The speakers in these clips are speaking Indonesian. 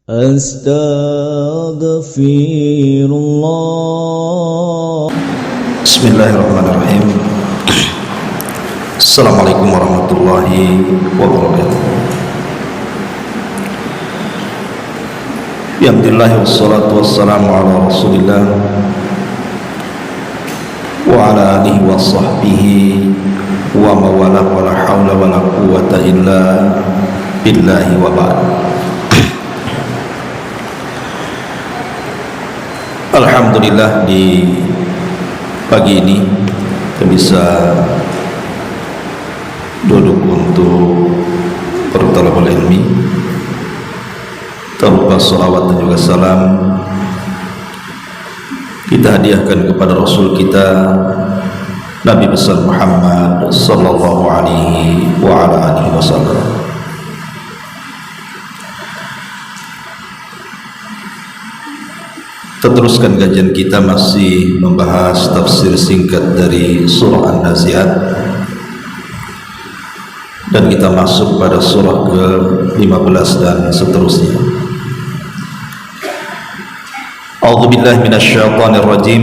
Astaghfirullah. Bismillahirrahmanirrahim. Assalamualaikum warahmatullahi wabarakatuh. Alhamdulillah wassalatu wassalamu ala rasulillah wa ala alihi wa sahbihi wa mawalah wa la hawla wa la quwwata illa billahi wa ba'd. Alhamdulillah, di pagi ini kita bisa duduk untuk bertalabul ilmi. Tak lupa salawat dan juga salam kita hadiahkan kepada Rasul kita Nabi besar Muhammad sallallahu alaihi wa ala alihi wasallam. Teruskan kajian kita masih membahas tafsir singkat dari surah An-Nazi'at, dan kita masuk pada surah ke-15 dan seterusnya. A'udzubillahi minasyaitonirrajim.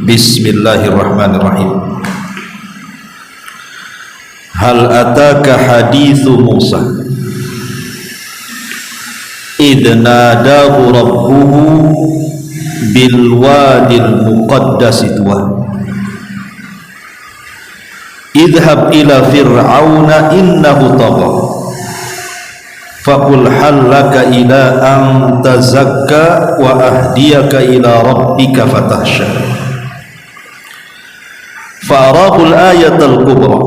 Bismillahirrahmanirrahim. Hal ataka hadithu Musa idh nadahu rabbuhu bil wadil muqaddas tuwa idhhab ila fir'auna innahu tagha faqul hal laka ila an tazakka wa ahdiyaka ila rabbika fatahsha fa'arahu al-ayatal kubra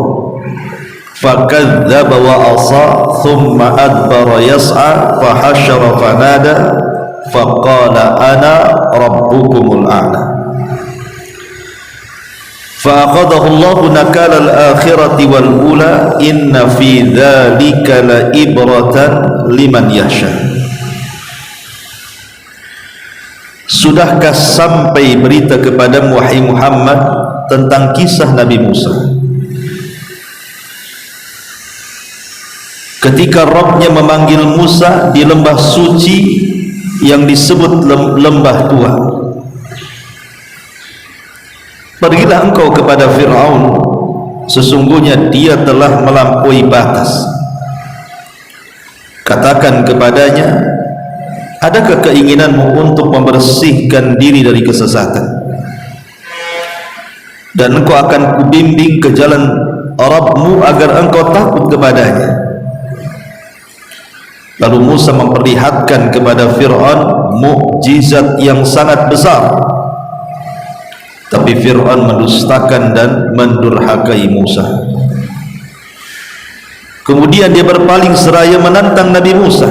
fakadzdzaba wa asa thumma adbara yas'a fahashara fanada faqala ana rabbukumul a'la fa'aqadahu Allahu nakala al-akhirati wal ula inna fi dzalika la ibratan liman yakhsha. Sudahkah sampai berita kepadamu wahai Muhammad tentang kisah Nabi Musa ketika Rabbnya memanggil Musa di lembah suci yang disebut lembah tua. Pergilah engkau kepada Fir'aun, sesungguhnya dia telah melampaui batas. Katakan kepadanya, adakah keinginanmu untuk membersihkan diri dari kesesatan, dan engkau akan kubimbing ke jalan Rabbmu agar engkau takut kepadanya. Lalu Musa memperlihatkan kepada Fir'aun mukjizat yang sangat besar, tapi Fir'aun mendustakan dan mendurhakai Musa. Kemudian dia berpaling seraya menantang Nabi Musa.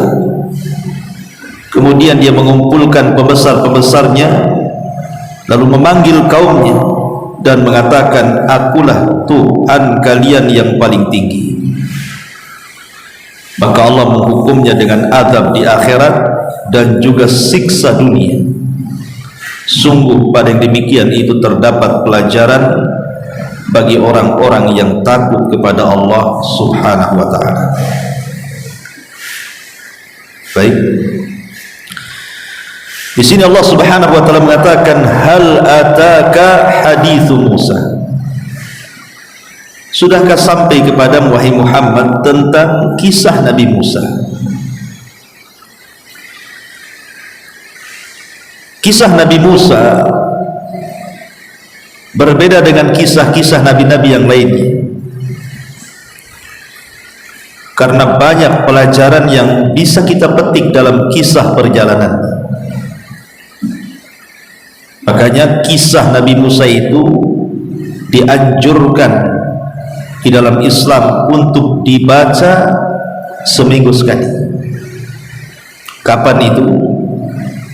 Kemudian dia mengumpulkan pembesar-pembesarnya, lalu memanggil kaumnya dan mengatakan, akulah Tuhan kalian yang paling tinggi. Maka Allah menghukumnya dengan azab di akhirat dan juga siksa dunia. Sungguh pada yang demikian itu terdapat pelajaran bagi orang-orang yang takut kepada Allah Subhanahu wa ta'ala. Baik, di sini Allah Subhanahu wa ta'ala mengatakan, hal ataka hadithu Musa. Sudahkah sampai kepadamu wahai Muhammad tentang kisah Nabi Musa? Kisah Nabi Musa berbeda dengan kisah-kisah nabi-nabi yang lainnya, karena banyak pelajaran yang bisa kita petik dalam kisah perjalanan. Makanya kisah Nabi Musa itu dianjurkan di dalam Islam untuk dibaca seminggu sekali. Kapan itu?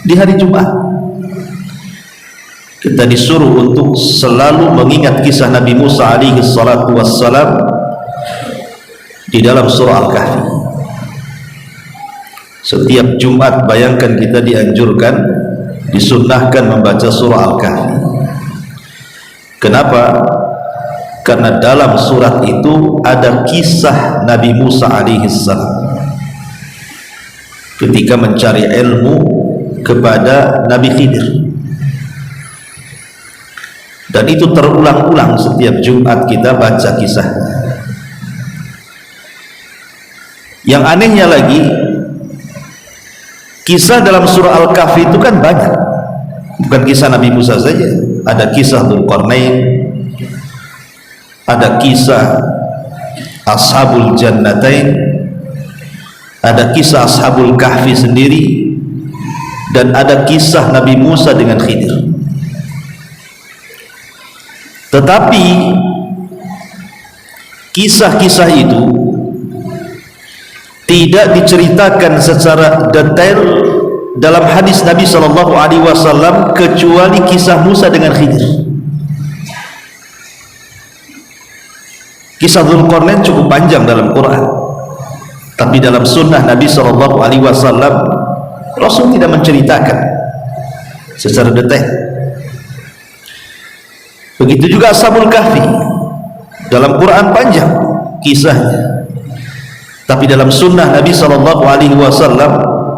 Di hari Jumat. Kita disuruh untuk selalu mengingat kisah Nabi Musa alaihi salatu wassalam di dalam surah Al-Kahfi. Setiap Jumat bayangkan kita dianjurkan, disunnahkan membaca surah Al-Kahfi. Kenapa? Karena dalam surat itu ada kisah Nabi Musa alaihi salam. ketika mencari ilmu kepada Nabi Khidir. Dan itu terulang-ulang setiap Jumat kita baca kisah. Yang anehnya lagi, kisah dalam surah Al-Kahfi itu kan banyak, bukan kisah Nabi Musa saja. Ada kisah Dzulqarnain, ada kisah Ashabul Jannatain, ada kisah Ashabul Kahfi sendiri, dan ada kisah Nabi Musa dengan Khidir. Tetapi kisah-kisah itu tidak diceritakan secara detail dalam hadis Nabi SAW kecuali kisah Musa dengan Khidir. Kisah Dzulqarnain cukup panjang dalam Quran, tapi dalam sunnah Nabi SAW Rasul tidak menceritakan secara detail. Begitu juga Ashabul Kahfi, dalam Quran panjang kisahnya, tapi dalam sunnah Nabi SAW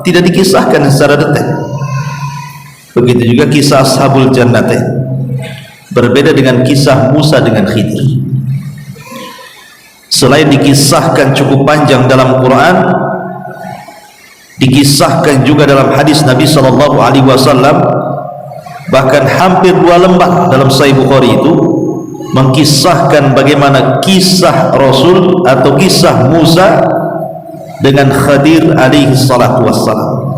tidak dikisahkan secara detail. Begitu juga kisah Ashabul Jannatain, berbeda dengan kisah Musa dengan Khidir. Selain dikisahkan cukup panjang dalam Quran, dikisahkan juga dalam hadis Nabi SAW. Bahkan hampir 2 lembar dalam Sahih Bukhari itu mengkisahkan bagaimana kisah Rasul atau kisah Musa dengan Khadir alaihi salatu wassalam.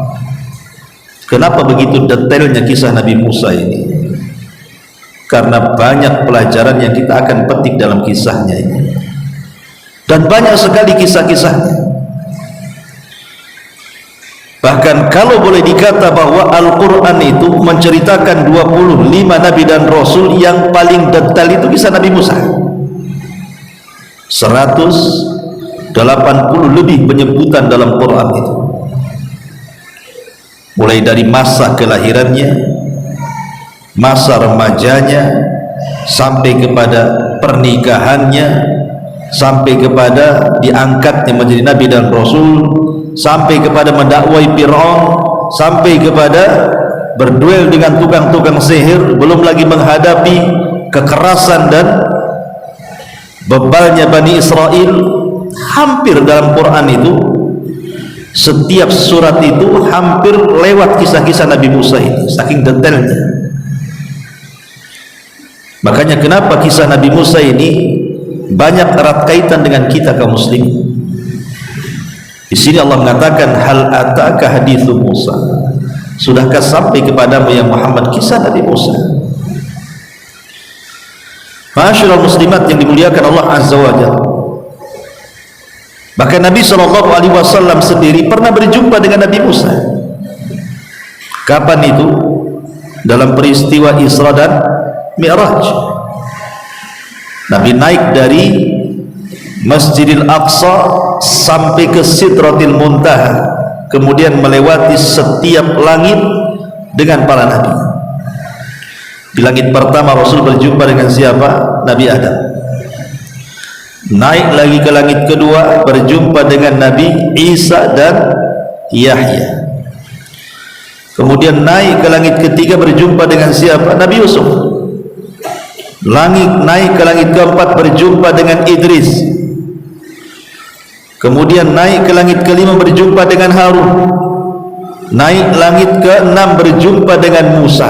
Kenapa begitu detailnya kisah Nabi Musa ini? Karena banyak pelajaran yang kita akan petik dalam kisahnya ini, dan banyak sekali kisah-kisahnya. Bahkan kalau boleh dikata bahwa Al-Quran itu menceritakan 25 Nabi dan Rasul, yang paling detail itu kisah Nabi Musa. 180 lebih penyebutan dalam Quran itu, mulai dari masa kelahirannya, masa remajanya, sampai kepada pernikahannya, sampai kepada diangkatnya menjadi Nabi dan Rasul, sampai kepada mendakwai Fir'aun, sampai kepada berduel dengan tukang-tukang sihir, belum lagi menghadapi kekerasan dan bebalnya Bani Israel. Hampir dalam Quran itu, setiap surat itu hampir lewat kisah-kisah Nabi Musa itu, saking detailnya. Makanya kenapa kisah Nabi Musa ini banyak erat kaitan dengan kita kaum muslimin. Di sini Allah mengatakan, hal ataka hadithu Musa, sudahkah sampai kepadamu ya Muhammad kisah Nabi Musa? Ma'asyiral muslimat yang dimuliakan Allah Azza wa Jalla, bahkan Nabi SAW sendiri pernah berjumpa dengan Nabi Musa. Kapan itu? Dalam peristiwa Isra dan Mi'raj. Nabi naik dari Masjidil Aqsa sampai ke Sidratil Muntaha, kemudian melewati setiap langit dengan para nabi. Di langit pertama Rasul berjumpa dengan siapa? Nabi Adam. Naik lagi ke langit kedua, berjumpa dengan Nabi Isa dan Yahya. Kemudian naik ke langit ketiga, berjumpa dengan siapa? Nabi Yusuf. Naik ke langit keempat, berjumpa dengan Idris. Kemudian naik ke langit kelima, berjumpa dengan Harun. Naik langit keenam, berjumpa dengan Musa.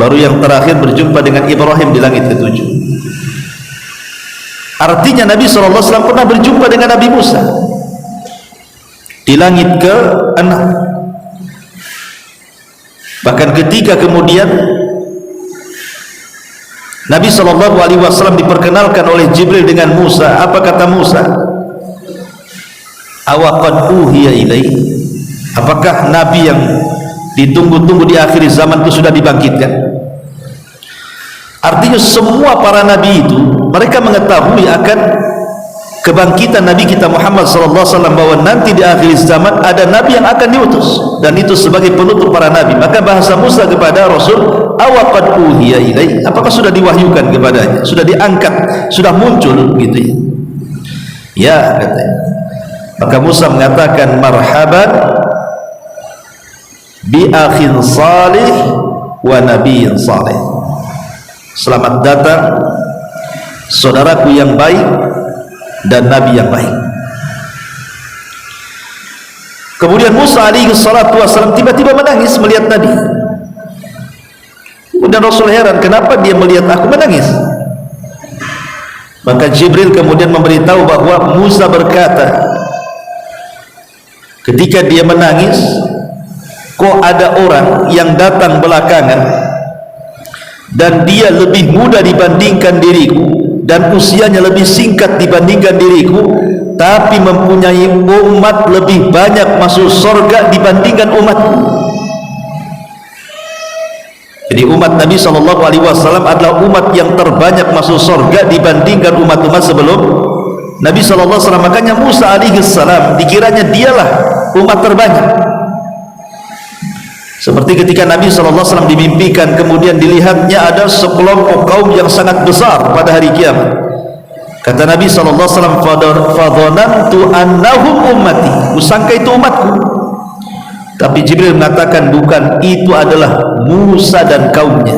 Baru yang terakhir berjumpa dengan Ibrahim di langit ketujuh. Artinya Nabi SAW pernah berjumpa dengan Nabi Musa di langit ke-6. Bahkan ketika kemudian Nabi SAW diperkenalkan oleh Jibril dengan Musa, apa kata Musa? Awaqad uhiya ilaih, apakah Nabi yang ditunggu-tunggu di akhir zaman itu sudah dibangkitkan? Artinya semua para Nabi itu mereka mengetahui akan kebangkitan Nabi kita Muhammad SAW, bahwa nanti di akhir zaman ada Nabi yang akan diutus, dan itu sebagai penutup para Nabi. Maka bahasa Musa kepada Rasul, awaqad uhiya ilaih, apakah sudah diwahyukan kepadanya, sudah diangkat, sudah muncul gitu ya? Ya, katanya. Maka Musa mengatakan, marhaban bi akhin salih wa nabiyyin salih. Selamat datang saudaraku yang baik dan nabi yang baik. Kemudian Musa alaihi salatu wassalam tiba-tiba menangis melihat Nabi. Kemudian Rasul heran, kenapa dia melihat aku menangis? Maka Jibril kemudian memberitahu bahwa Musa berkata, ketika dia menangis, kok ada orang yang datang belakangan dan dia lebih muda dibandingkan diriku dan usianya lebih singkat dibandingkan diriku, tapi mempunyai umat lebih banyak masuk surga dibandingkan umatku. Jadi umat Nabi SAW adalah umat yang terbanyak masuk surga dibandingkan umat-umat sebelum Nabi SAW. Makanya Musa alaihissalam dikiranya dialah umat terbanyak. Seperti ketika Nabi SAW dimimpikan, kemudian dilihatnya ada sekelompok kaum yang sangat besar pada hari kiamat. Kata Nabi SAW, fadhanantu annahum ummati, kusangka itu umatku. Tapi Jibril mengatakan bukan, itu adalah Musa dan kaumnya.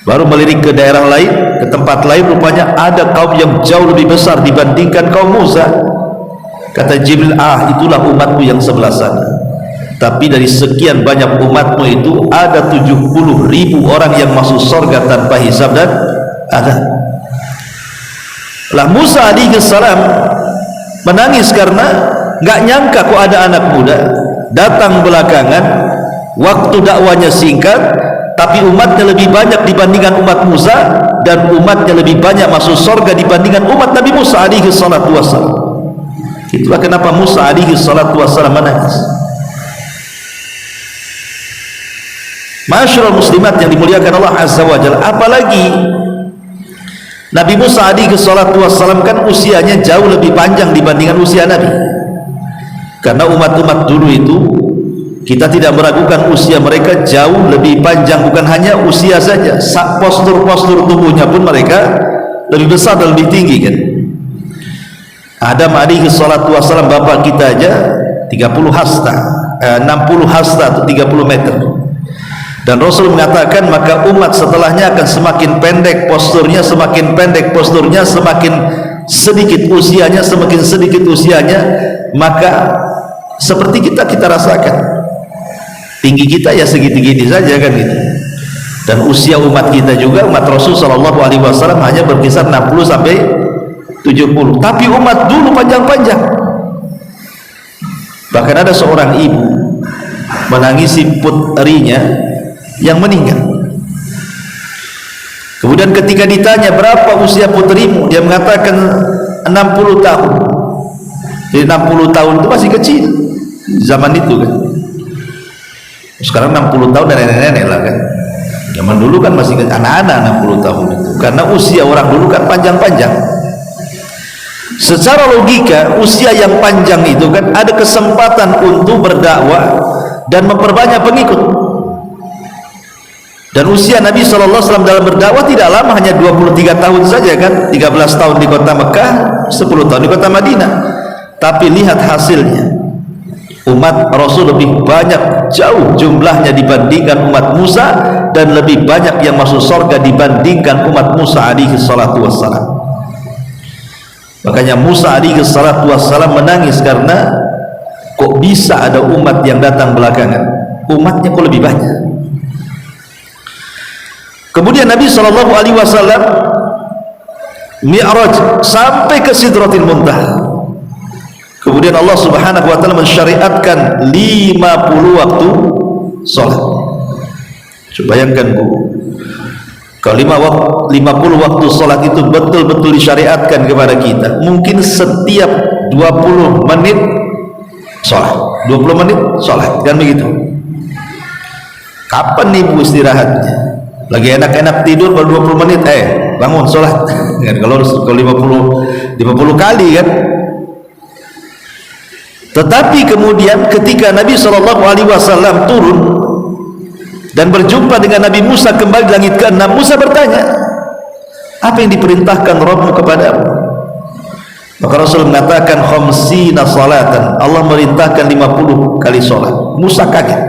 Baru melirik ke daerah lain, ke tempat lain, rupanya ada kaum yang jauh lebih besar dibandingkan kaum Musa. Kata Jibril, itulah umatmu yang sebelah sana. Tapi dari sekian banyak umatmu itu ada 70.000 orang yang masuk surga tanpa hisab dan adab. Lah Musa alaihissalam menangis karena nggak nyangka kok ada anak muda datang belakangan, waktu dakwanya singkat, tapi umatnya lebih banyak dibandingkan umat Musa, dan umatnya lebih banyak masuk surga dibandingkan umat Nabi Musa alaihi salatu wassalam. Itulah kenapa Musa alaihi salatu wassalam menangis. Masyarul muslimat yang dimuliakan Allah azza wa jalla, apalagi Nabi Musa alaihi salatu wassalam kan usianya jauh lebih panjang dibandingkan usia Nabi. Karena umat-umat dulu itu kita tidak meragukan usia mereka jauh lebih panjang, bukan hanya usia saja, postur-postur tubuhnya pun mereka lebih besar dan lebih tinggi kan. Adam alaihi salatu wassalam bapak kita aja 60 hasta atau 30 meter. Dan Rasul mengatakan maka umat setelahnya akan semakin pendek posturnya, semakin pendek posturnya, semakin sedikit usianya, semakin sedikit usianya, maka seperti kita rasakan tinggi kita ya segitu-gitu saja kan gitu. Dan usia umat kita juga, umat Rasul sallallahu alaihi wasallam hanya berkisar 60 sampai 70. Tapi umat dulu panjang-panjang. Bahkan ada seorang ibu menangisi putrinya yang meninggal. Kemudian ketika ditanya berapa usia putrimu, dia mengatakan 60 tahun. Jadi 60 tahun itu masih kecil zaman itu kan. Sekarang 60 tahun dan nenek-nenek lah kan. Zaman dulu kan masih anak-anak 60 tahun itu. Karena usia orang dulu kan panjang-panjang. Secara logika usia yang panjang itu kan ada kesempatan untuk berdakwah dan memperbanyak pengikut. Dan usia Nabi SAW dalam berdakwah tidak lama, hanya 23 tahun saja kan. 13 tahun di kota Mekah, 10 tahun di kota Madinah. Tapi lihat hasilnya, umat Rasul lebih banyak jauh jumlahnya dibandingkan umat Musa, dan lebih banyak yang masuk surga dibandingkan umat Musa alaihi salatu wassalam. Makanya Musa alaihi salatu wassalam menangis karena kok bisa ada umat yang datang belakangan, umatnya kok lebih banyak. Kemudian Nabi SAW Mi'raj sampai ke Sidratil Muntaha. Kemudian Allah Subhanahu wa taala mensyariatkan 50 waktu salat. Coba bayangkan Bu, kalau 50 waktu salat itu betul-betul disyariatkan kepada kita, mungkin setiap 20 menit salat, 20 menit salat, kan begitu. Kapan nih Bu istirahatnya? Lagi enak-enak tidur baru 20 menit, bangun sholat. Kalau 50 kali kan. Tetapi kemudian ketika Nabi SAW turun dan berjumpa dengan Nabi Musa kembali di langit ke-6, Musa bertanya, apa yang diperintahkan Rabbmu kepadamu? Maka Rasul mengatakan khamsina salatan, Allah merintahkan 50 kali sholat. Musa kaget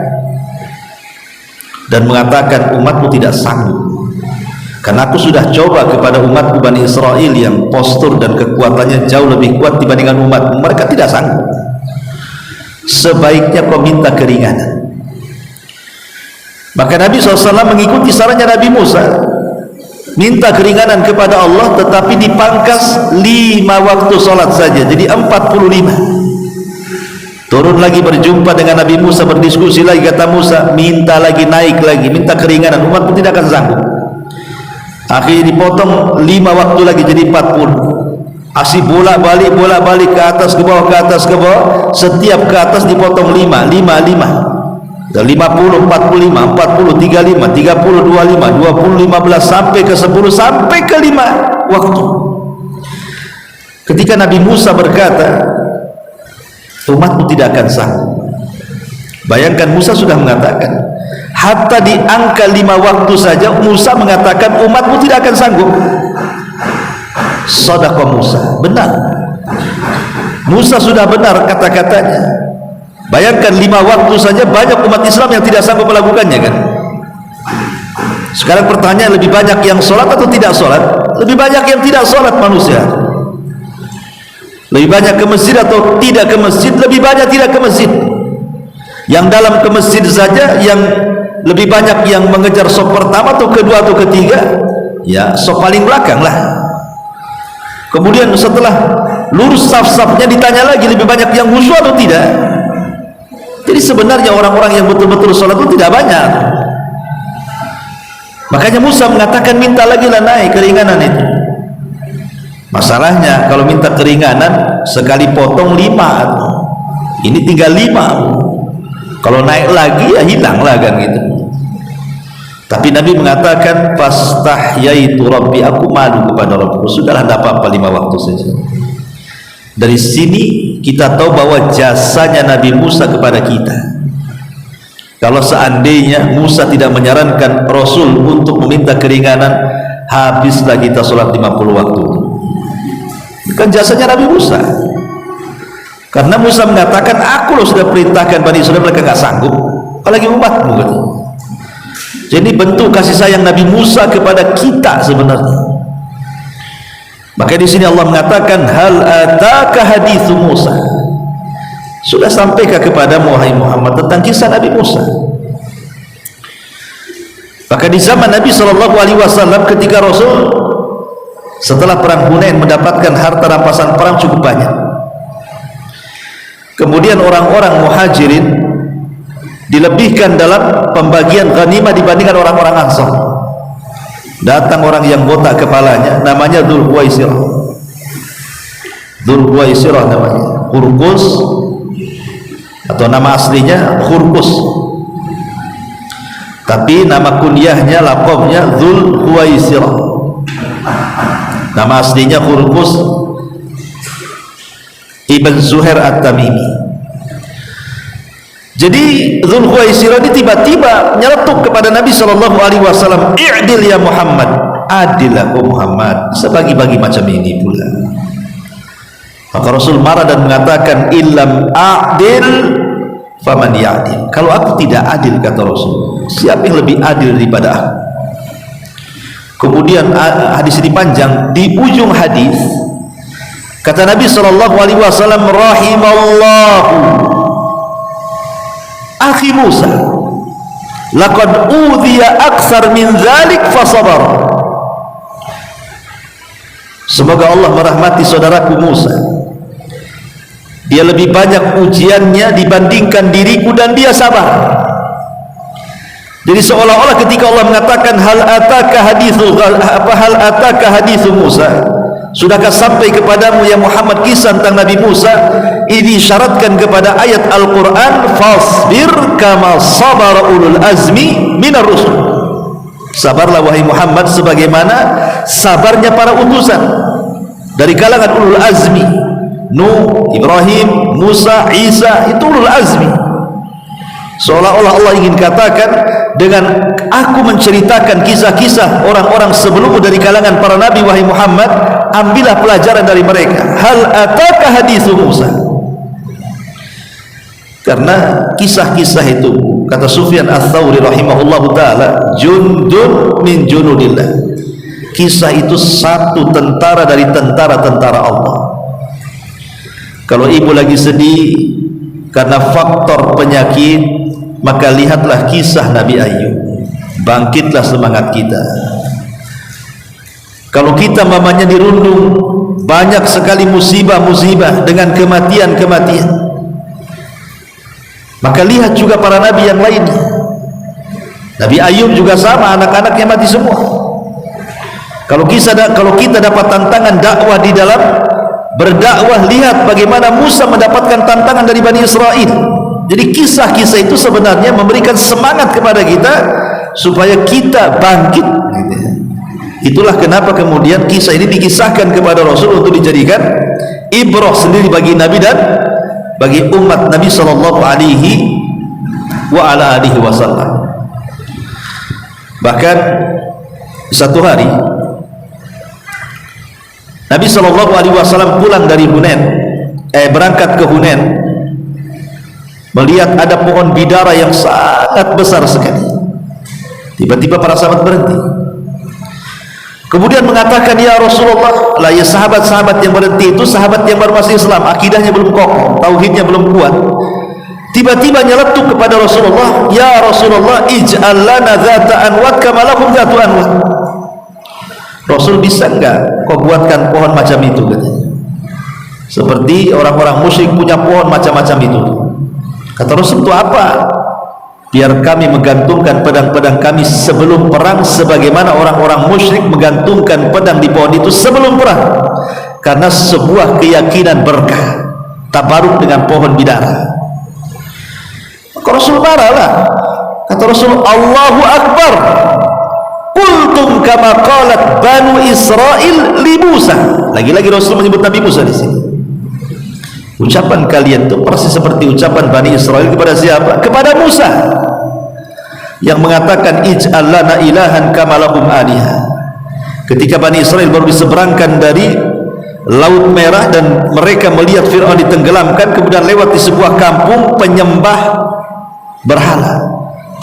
dan mengatakan umatmu tidak sanggup, karena aku sudah coba kepada umatku Bani Israel yang postur dan kekuatannya jauh lebih kuat dibandingkan umatmu, mereka tidak sanggup. Sebaiknya kau minta keringanan. Maka Nabi SAW mengikuti sarannya Nabi Musa, minta keringanan kepada Allah, tetapi dipangkas 5 waktu sholat saja, jadi 45. Turun lagi berjumpa dengan Nabi Musa, berdiskusi lagi. Kata Musa, minta lagi, naik lagi, minta keringanan, umatku tidak akan sanggup. Akhirnya dipotong 5 waktu lagi jadi 40. Asih bolak-balik ke atas ke bawah, ke atas ke bawah. Setiap ke atas dipotong 5. 50, 45, 40, 35, 30, 25, 20, 15 sampai ke 10, sampai ke 5 waktu. Ketika Nabi Musa berkata, umatmu tidak akan sanggup. Bayangkan, Musa sudah mengatakan, hatta di angka 5 waktu saja Musa mengatakan umatmu tidak akan sanggup. Shadaqa Musa, benar. Musa sudah benar kata-katanya. Bayangkan 5 waktu saja banyak umat Islam yang tidak sanggup melakukannya, kan? Sekarang pertanyaan, lebih banyak yang sholat atau tidak sholat? Lebih banyak yang tidak sholat manusia. Lebih banyak ke masjid atau tidak ke masjid? Lebih banyak tidak ke masjid. Yang dalam ke masjid saja yang lebih banyak yang mengejar sop pertama atau kedua atau ketiga, ya sop paling belakang lah. Kemudian setelah lurus saf-safnya ditanya lagi, lebih banyak yang khusyuk atau tidak? Jadi sebenarnya orang-orang yang betul-betul sholat itu tidak banyak. Makanya Musa mengatakan minta lagi lah naik keringanan itu. Masalahnya kalau minta keringanan sekali potong 5, ini tinggal 5. Kalau naik lagi ya hilang lah, kan gitu. Tapi Nabi mengatakan fastahyaitu rabbi, aku malu kepada Rabbku. Sudahlah, tidak apa-apa 5 waktu saja. Dari sini kita tahu bahwa jasanya Nabi Musa kepada kita. Kalau seandainya Musa tidak menyarankan Rasul untuk meminta keringanan, habislah kita sholat 50 waktu. Kan jasanya Nabi Musa. Karena Musa mengatakan, aku loh sudah perintahkan Bani Israel, mereka gak sanggup, apalagi umatmu, gitu. Jadi bentuk kasih sayang Nabi Musa kepada kita sebenarnya. Maka di sini Allah mengatakan, hal ataka hadithu Musa, sudah sampaikah kepada wahai Muhammad tentang kisah Nabi Musa? Maka di zaman Nabi SAW, ketika Rasul setelah perang Hunain mendapatkan harta rampasan perang cukup banyak, kemudian orang-orang muhajirin dilebihkan dalam pembagian ghanimah dibandingkan orang-orang Ansar. Datang orang yang botak kepalanya, namanya Dzulhuwaisirah. Dzulhuwaisirah namanya, Hurqus, atau nama aslinya Hurqus, tapi nama kunyahnya, laqabnya Dzulhuwaisirah. Nama aslinya Hurqus Ibn Zuhair At-Tamimi. Jadi Dzulhuwaisirah ini tiba-tiba nyeletuk kepada Nabi SAW, i'dil ya Muhammad, adillah Muhammad, sebagi-bagi macam ini pula. Maka Rasul marah dan mengatakan, illam a'dil faman ya'dil, kalau aku tidak adil, kata Rasul, siapa yang lebih adil daripada aku? Kemudian hadis ini panjang. Di ujung hadis kata Nabi SAW, rahimallahu akhi Musa, laqad udhiya aksar min dzalik fasabar. Semoga Allah merahmati saudaraku Musa, dia lebih banyak ujiannya dibandingkan diriku dan dia sabar. Jadi seolah-olah ketika Allah mengatakan hal ataka hadithu Musa, sudahkah sampai kepadamu ya Muhammad kisah tentang Nabi Musa, ini syaratkan kepada ayat Al-Quran, fasbir kama sabara ulul azmi minar rusul, sabarlah wahai Muhammad sebagaimana sabarnya para utusan dari kalangan ulul azmi. Nuh, Ibrahim, Musa, Isa, itu ulul azmi. Seolah-olah Allah ingin katakan, dengan aku menceritakan kisah-kisah orang-orang sebelummu dari kalangan para nabi, wahai Muhammad, ambillah pelajaran dari mereka. Hal ataka hadithu Musa. Karena kisah-kisah itu, kata Sufyan Ats-Tsauri rahimahullahu taala, jundun min junudillah. Kisah itu satu tentara dari tentara-tentara Allah. Kalau ibu lagi sedih karena faktor penyakit, maka lihatlah kisah Nabi Ayub. Bangkitlah semangat kita. Kalau kita mamanya dirundung banyak sekali musibah-musibah dengan kematian-kematian, maka lihat juga para nabi yang lainnya. Nabi Ayub juga sama, anak-anaknya mati semua. Kalau kita dapat tantangan dakwah di dalam berdakwah, lihat bagaimana Musa mendapatkan tantangan dari Bani Israel. Jadi kisah-kisah itu sebenarnya memberikan semangat kepada kita supaya kita bangkit. Itulah kenapa kemudian kisah ini dikisahkan kepada Rasul untuk dijadikan ibrah sendiri bagi Nabi dan bagi umat Nabi sallallahu alaihi wasallam. Bahkan satu hari Nabi sallallahu alaihi wasallam pulang dari Hunain, berangkat ke Hunain, melihat ada pohon bidara yang sangat besar sekali. Tiba-tiba para sahabat berhenti, kemudian mengatakan, ya Rasulullah, lah ya sahabat-sahabat yang berhenti itu sahabat yang baru masuk Islam, akidahnya belum kokoh, tauhidnya belum kuat. Tiba-tiba nyeletuk kepada Rasulullah, ya Rasulullah, ij'al lana dzata anwat kama lahum dzatu anwat. Rasul, bisa enggak kau buatkan pohon macam itu, katanya, seperti orang-orang musyrik punya pohon macam-macam itu. Kata Rasul, itu apa? Biar kami menggantungkan pedang-pedang kami sebelum perang, sebagaimana orang-orang musyrik menggantungkan pedang di pohon itu sebelum perang, karena sebuah keyakinan berkah, tabaruk dengan pohon bidara. Maka Rasul marahlah. Kata Rasul, Allahu Akbar, qultum kama qalat Banu Israil li Musa. Lagi-lagi Rasul menyebut Nabi Musa di sini. Ucapan kalian itu persis seperti ucapan Bani Israel kepada siapa? Kepada Musa, yang mengatakan ij'al lana ilahan kama lahum alihah. Ketika Bani Israel baru diseberangkan dari Laut Merah dan mereka melihat Fir'aun ditenggelamkan, kemudian lewat di sebuah kampung penyembah berhala.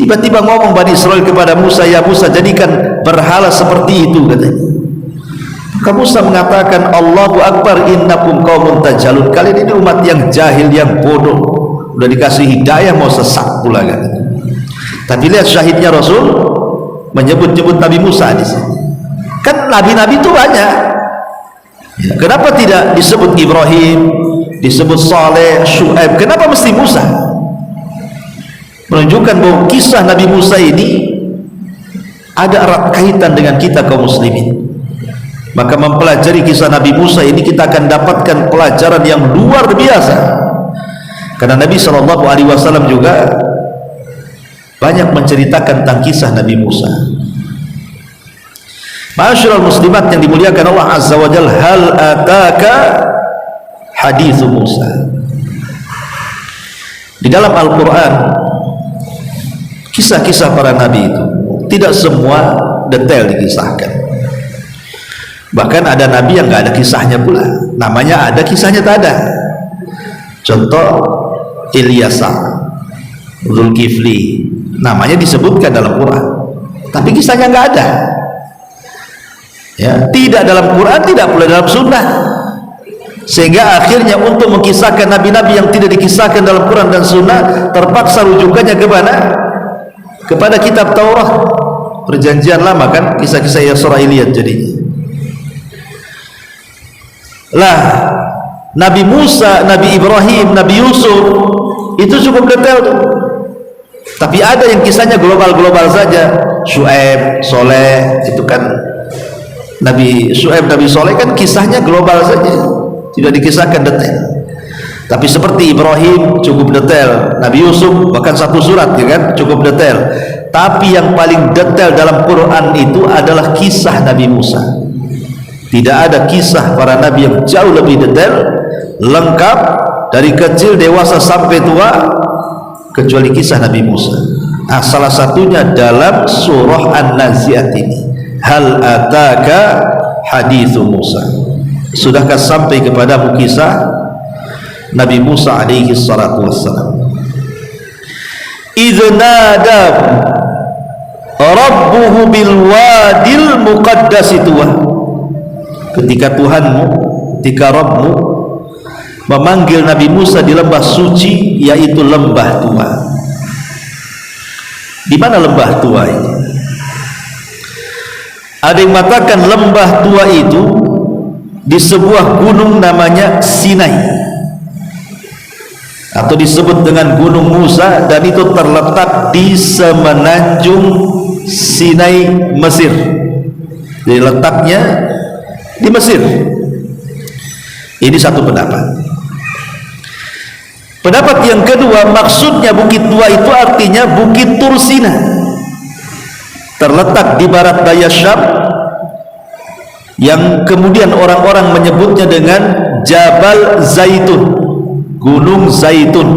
Tiba-tiba ngomong Bani Israel kepada Musa, ya Musa, jadikan berhala seperti itu, katanya. Maka Musa mengatakan, Allahu Akbar, innakum qaumun tajhalun. Kalian ini umat yang jahil, yang bodoh, udah dikasih hidayah mau sesat pula, katanya. Tapi lihat syahidnya Rasul menyebut-nyebut Nabi Musa di sini. Kan nabi-nabi itu banyak. Ya, kenapa tidak disebut Ibrahim, disebut Saleh, Syuaib? Kenapa mesti Musa? Menunjukkan bahwa kisah Nabi Musa ini ada erat kaitan dengan kita kaum muslimin. Maka mempelajari kisah Nabi Musa ini, kita akan dapatkan pelajaran yang luar biasa. Karena Nabi SAW juga banyak menceritakan tentang kisah Nabi Musa. Ma'asyiral muslimat yang dimuliakan Allah Azza wa Jalla, hal ataka hadithu Musa. Di dalam Al-Quran, kisah-kisah para nabi itu tidak semua detail dikisahkan. Bahkan ada nabi yang nggak ada kisahnya pula, namanya ada, kisahnya tak ada. Contoh Ilyasa, Zulkifli, namanya disebutkan dalam Quran, tapi kisahnya nggak ada. Ya, tidak dalam Quran, tidak pula dalam Sunnah. Sehingga akhirnya untuk mengkisahkan nabi-nabi yang tidak dikisahkan dalam Quran dan Sunnah, terpaksa rujukannya kemana? Kepada kitab Taurat, perjanjian lama, kan kisah-kisah Israiliyat jadinya. Lah, Nabi Musa, Nabi Ibrahim, Nabi Yusuf itu cukup detail tuh. Tapi ada yang kisahnya global-global saja. Syuaib, Soleh, itu kan Nabi Syuaib, Nabi Soleh kan kisahnya global saja, tidak dikisahkan detail. Tapi seperti Ibrahim cukup detail, Nabi Yusuf bahkan satu surat, ya kan, cukup detail. Tapi yang paling detail dalam Quran itu adalah kisah Nabi Musa. Tidak ada kisah para nabi yang jauh lebih detail, lengkap, dari kecil dewasa sampai tua, kecuali kisah Nabi Musa. Nah, salah satunya dalam surah An-Nazi'at ini, hal ataka hadithu Musa, sudahkah sampai kepadamu kisah Nabi Musa alaihi salatu wassalam. idznada rabbuhu bil wadil muqaddas tuwa, ketika Tuhanmu, ketika Rabbmu memanggil Nabi Musa di lembah suci, yaitu lembah tua. Di mana lembah tua ini? Ada yang mengatakan lembah tua itu di sebuah gunung namanya Sinai, atau disebut dengan Gunung Musa, dan itu terletak di semenanjung Sinai, Mesir. Jadi letaknya di Mesir. Ini satu pendapat. Pendapat yang kedua, maksudnya bukit tua itu artinya Bukit Tursina, terletak di barat daya Syam, yang kemudian orang-orang menyebutnya dengan Jabal Zaitun, Gunung Zaitun.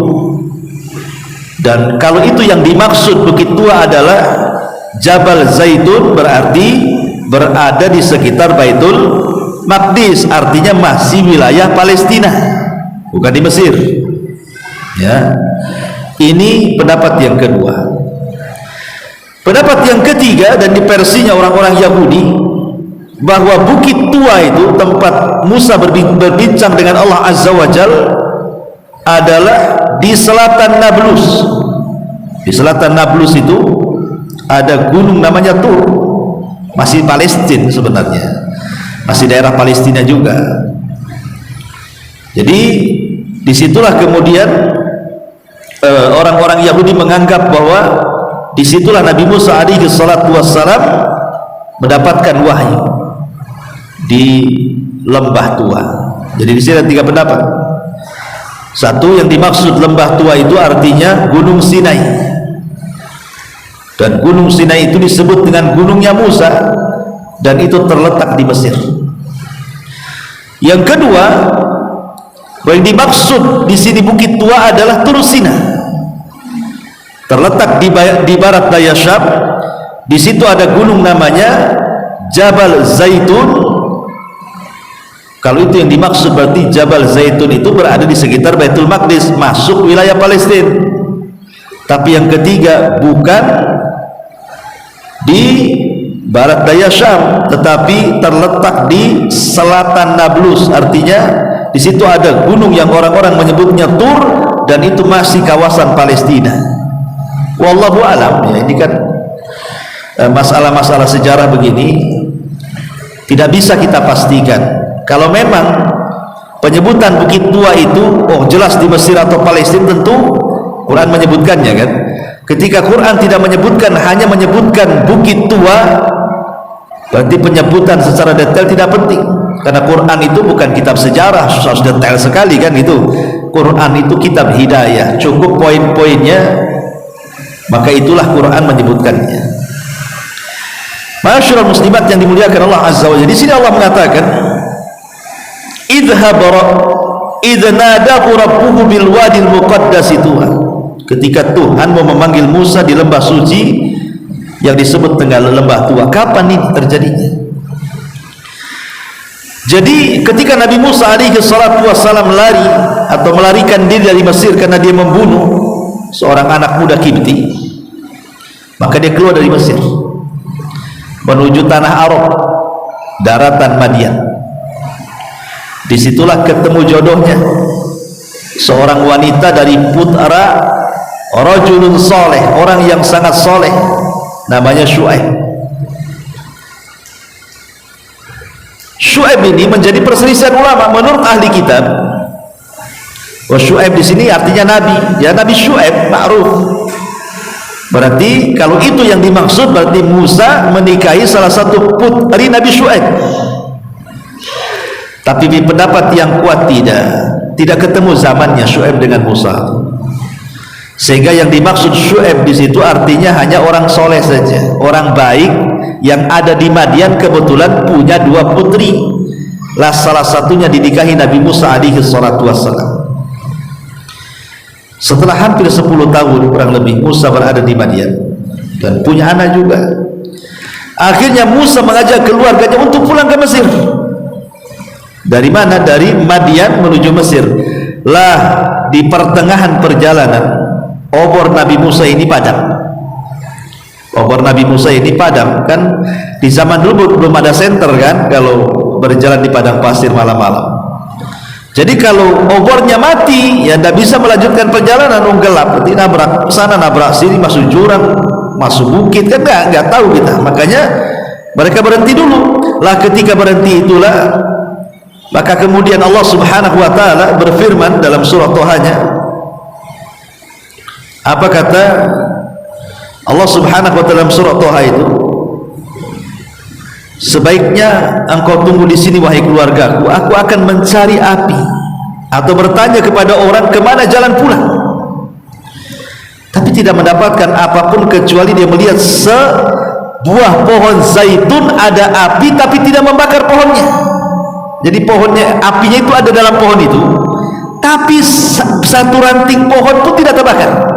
Dan kalau itu yang dimaksud bukit tua adalah Jabal Zaitun, berarti berada di sekitar Baitul Maqdis, artinya masih wilayah Palestina, bukan di Mesir. Ya, ini pendapat yang kedua. Pendapat yang ketiga, dan di versinya orang-orang Yahudi, bahwa bukit tua itu tempat Musa berbincang dengan Allah Azza wa Jal adalah di selatan Nablus. Di selatan Nablus itu ada gunung namanya Tur, masih Palestina sebenarnya, masih daerah Palestina juga. Jadi disitulah kemudian orang-orang Yahudi menganggap bahwa disitulah Nabi Musa alaihi salatu wassalam mendapatkan wahyu, di lembah tua. Jadi di sini ada tiga pendapat. Satu, yang dimaksud lembah tua itu artinya Gunung Sinai, dan Gunung Sinai itu disebut dengan gunungnya Musa, dan itu terletak di Mesir. Yang kedua, yang dimaksud di sini bukit tua adalah Tursina, terletak di barat daya Syam. Di situ ada gunung namanya Jabal Zaitun. Kalau itu yang dimaksud, berarti Jabal Zaitun itu berada di sekitar Baitul Maqdis, masuk wilayah Palestina. Tapi yang ketiga, bukan di barat daya Syam, tetapi terletak di selatan Nablus, artinya di situ ada gunung yang orang-orang menyebutnya Tur, dan itu masih kawasan Palestina. Wallahu alam. Ya, ini kan masalah-masalah sejarah begini tidak bisa kita pastikan. Kalau memang penyebutan bukit tua itu jelas di Mesir atau Palestina, tentu Quran menyebutkannya kan. Ketika Quran tidak menyebutkan, hanya menyebutkan bukit tua, berarti penyebutan secara detail tidak penting, karena Quran itu bukan kitab sejarah harus detail sekali kan. Itu Quran itu kitab hidayah, cukup poin-poinnya, maka itulah Quran menyebutkannya. Masyaallah muslimat yang dimuliakan Allah Azza wa Jalla, di sini Allah mengatakan idznadahu rabbuhu bil wadil muqaddas tuwa, ketika Tuhan mau memanggil Musa di lembah suci yang disebut dengan lembah tua. Kapan ini terjadinya? Jadi ketika Nabi Musa alaihi salatu wassalam lari atau melarikan diri dari Mesir karena dia membunuh seorang anak muda Kipti, maka dia keluar dari Mesir menuju tanah Arab, daratan Madian. Disitulah ketemu jodohnya, seorang wanita dari putra rajulun soleh, orang yang sangat soleh, namanya Syuaib. Syuaib ini menjadi perselisihan ulama menurut ahli kitab. Syuaib di sini artinya nabi, ya Nabi Syuaib ma'ruf. Berarti kalau itu yang dimaksud, berarti Musa menikahi salah satu putri Nabi Syuaib. Tapi di pendapat yang kuat tidak ketemu zamannya Syuaib dengan Musa, sehingga yang dimaksud Syuaib di situ artinya hanya orang soleh saja, orang baik yang ada di Madian, kebetulan punya dua putri, lah salah satunya dinikahi Nabi Musa alaihi salatu wassalam. Setelah hampir 10 tahun kurang lebih Musa berada di Madian dan punya anak juga. Akhirnya Musa mengajak keluarganya untuk pulang ke Mesir. Dari mana? Dari Madian menuju Mesir. Lah, di pertengahan perjalanan obor Nabi Musa ini padam. Obor Nabi Musa ini padam. Kan di zaman dulu belum ada senter kan kalau berjalan di padang pasir malam-malam. Jadi kalau obornya mati, ya tidak bisa melanjutkan perjalanan, gelap, nanti nabrak sana, nabrak sini, masuk jurang, masuk bukit, kan nggak tahu kita. Makanya mereka berhenti dulu. Lah ketika berhenti itulah, maka kemudian Allah Subhanahu Wa Taala berfirman dalam surah Tohanya. Apa kata Allah Subhanahu Wa Taala dalam surah Toha itu? Sebaiknya engkau tunggu di sini wahai keluargaku, aku akan mencari api atau bertanya kepada orang kemana jalan pulang, tapi tidak mendapatkan apapun kecuali dia melihat sebuah pohon zaitun ada api tapi tidak membakar pohonnya. Jadi pohonnya, apinya itu ada dalam pohon itu, tapi satu ranting pohon pun tidak terbakar.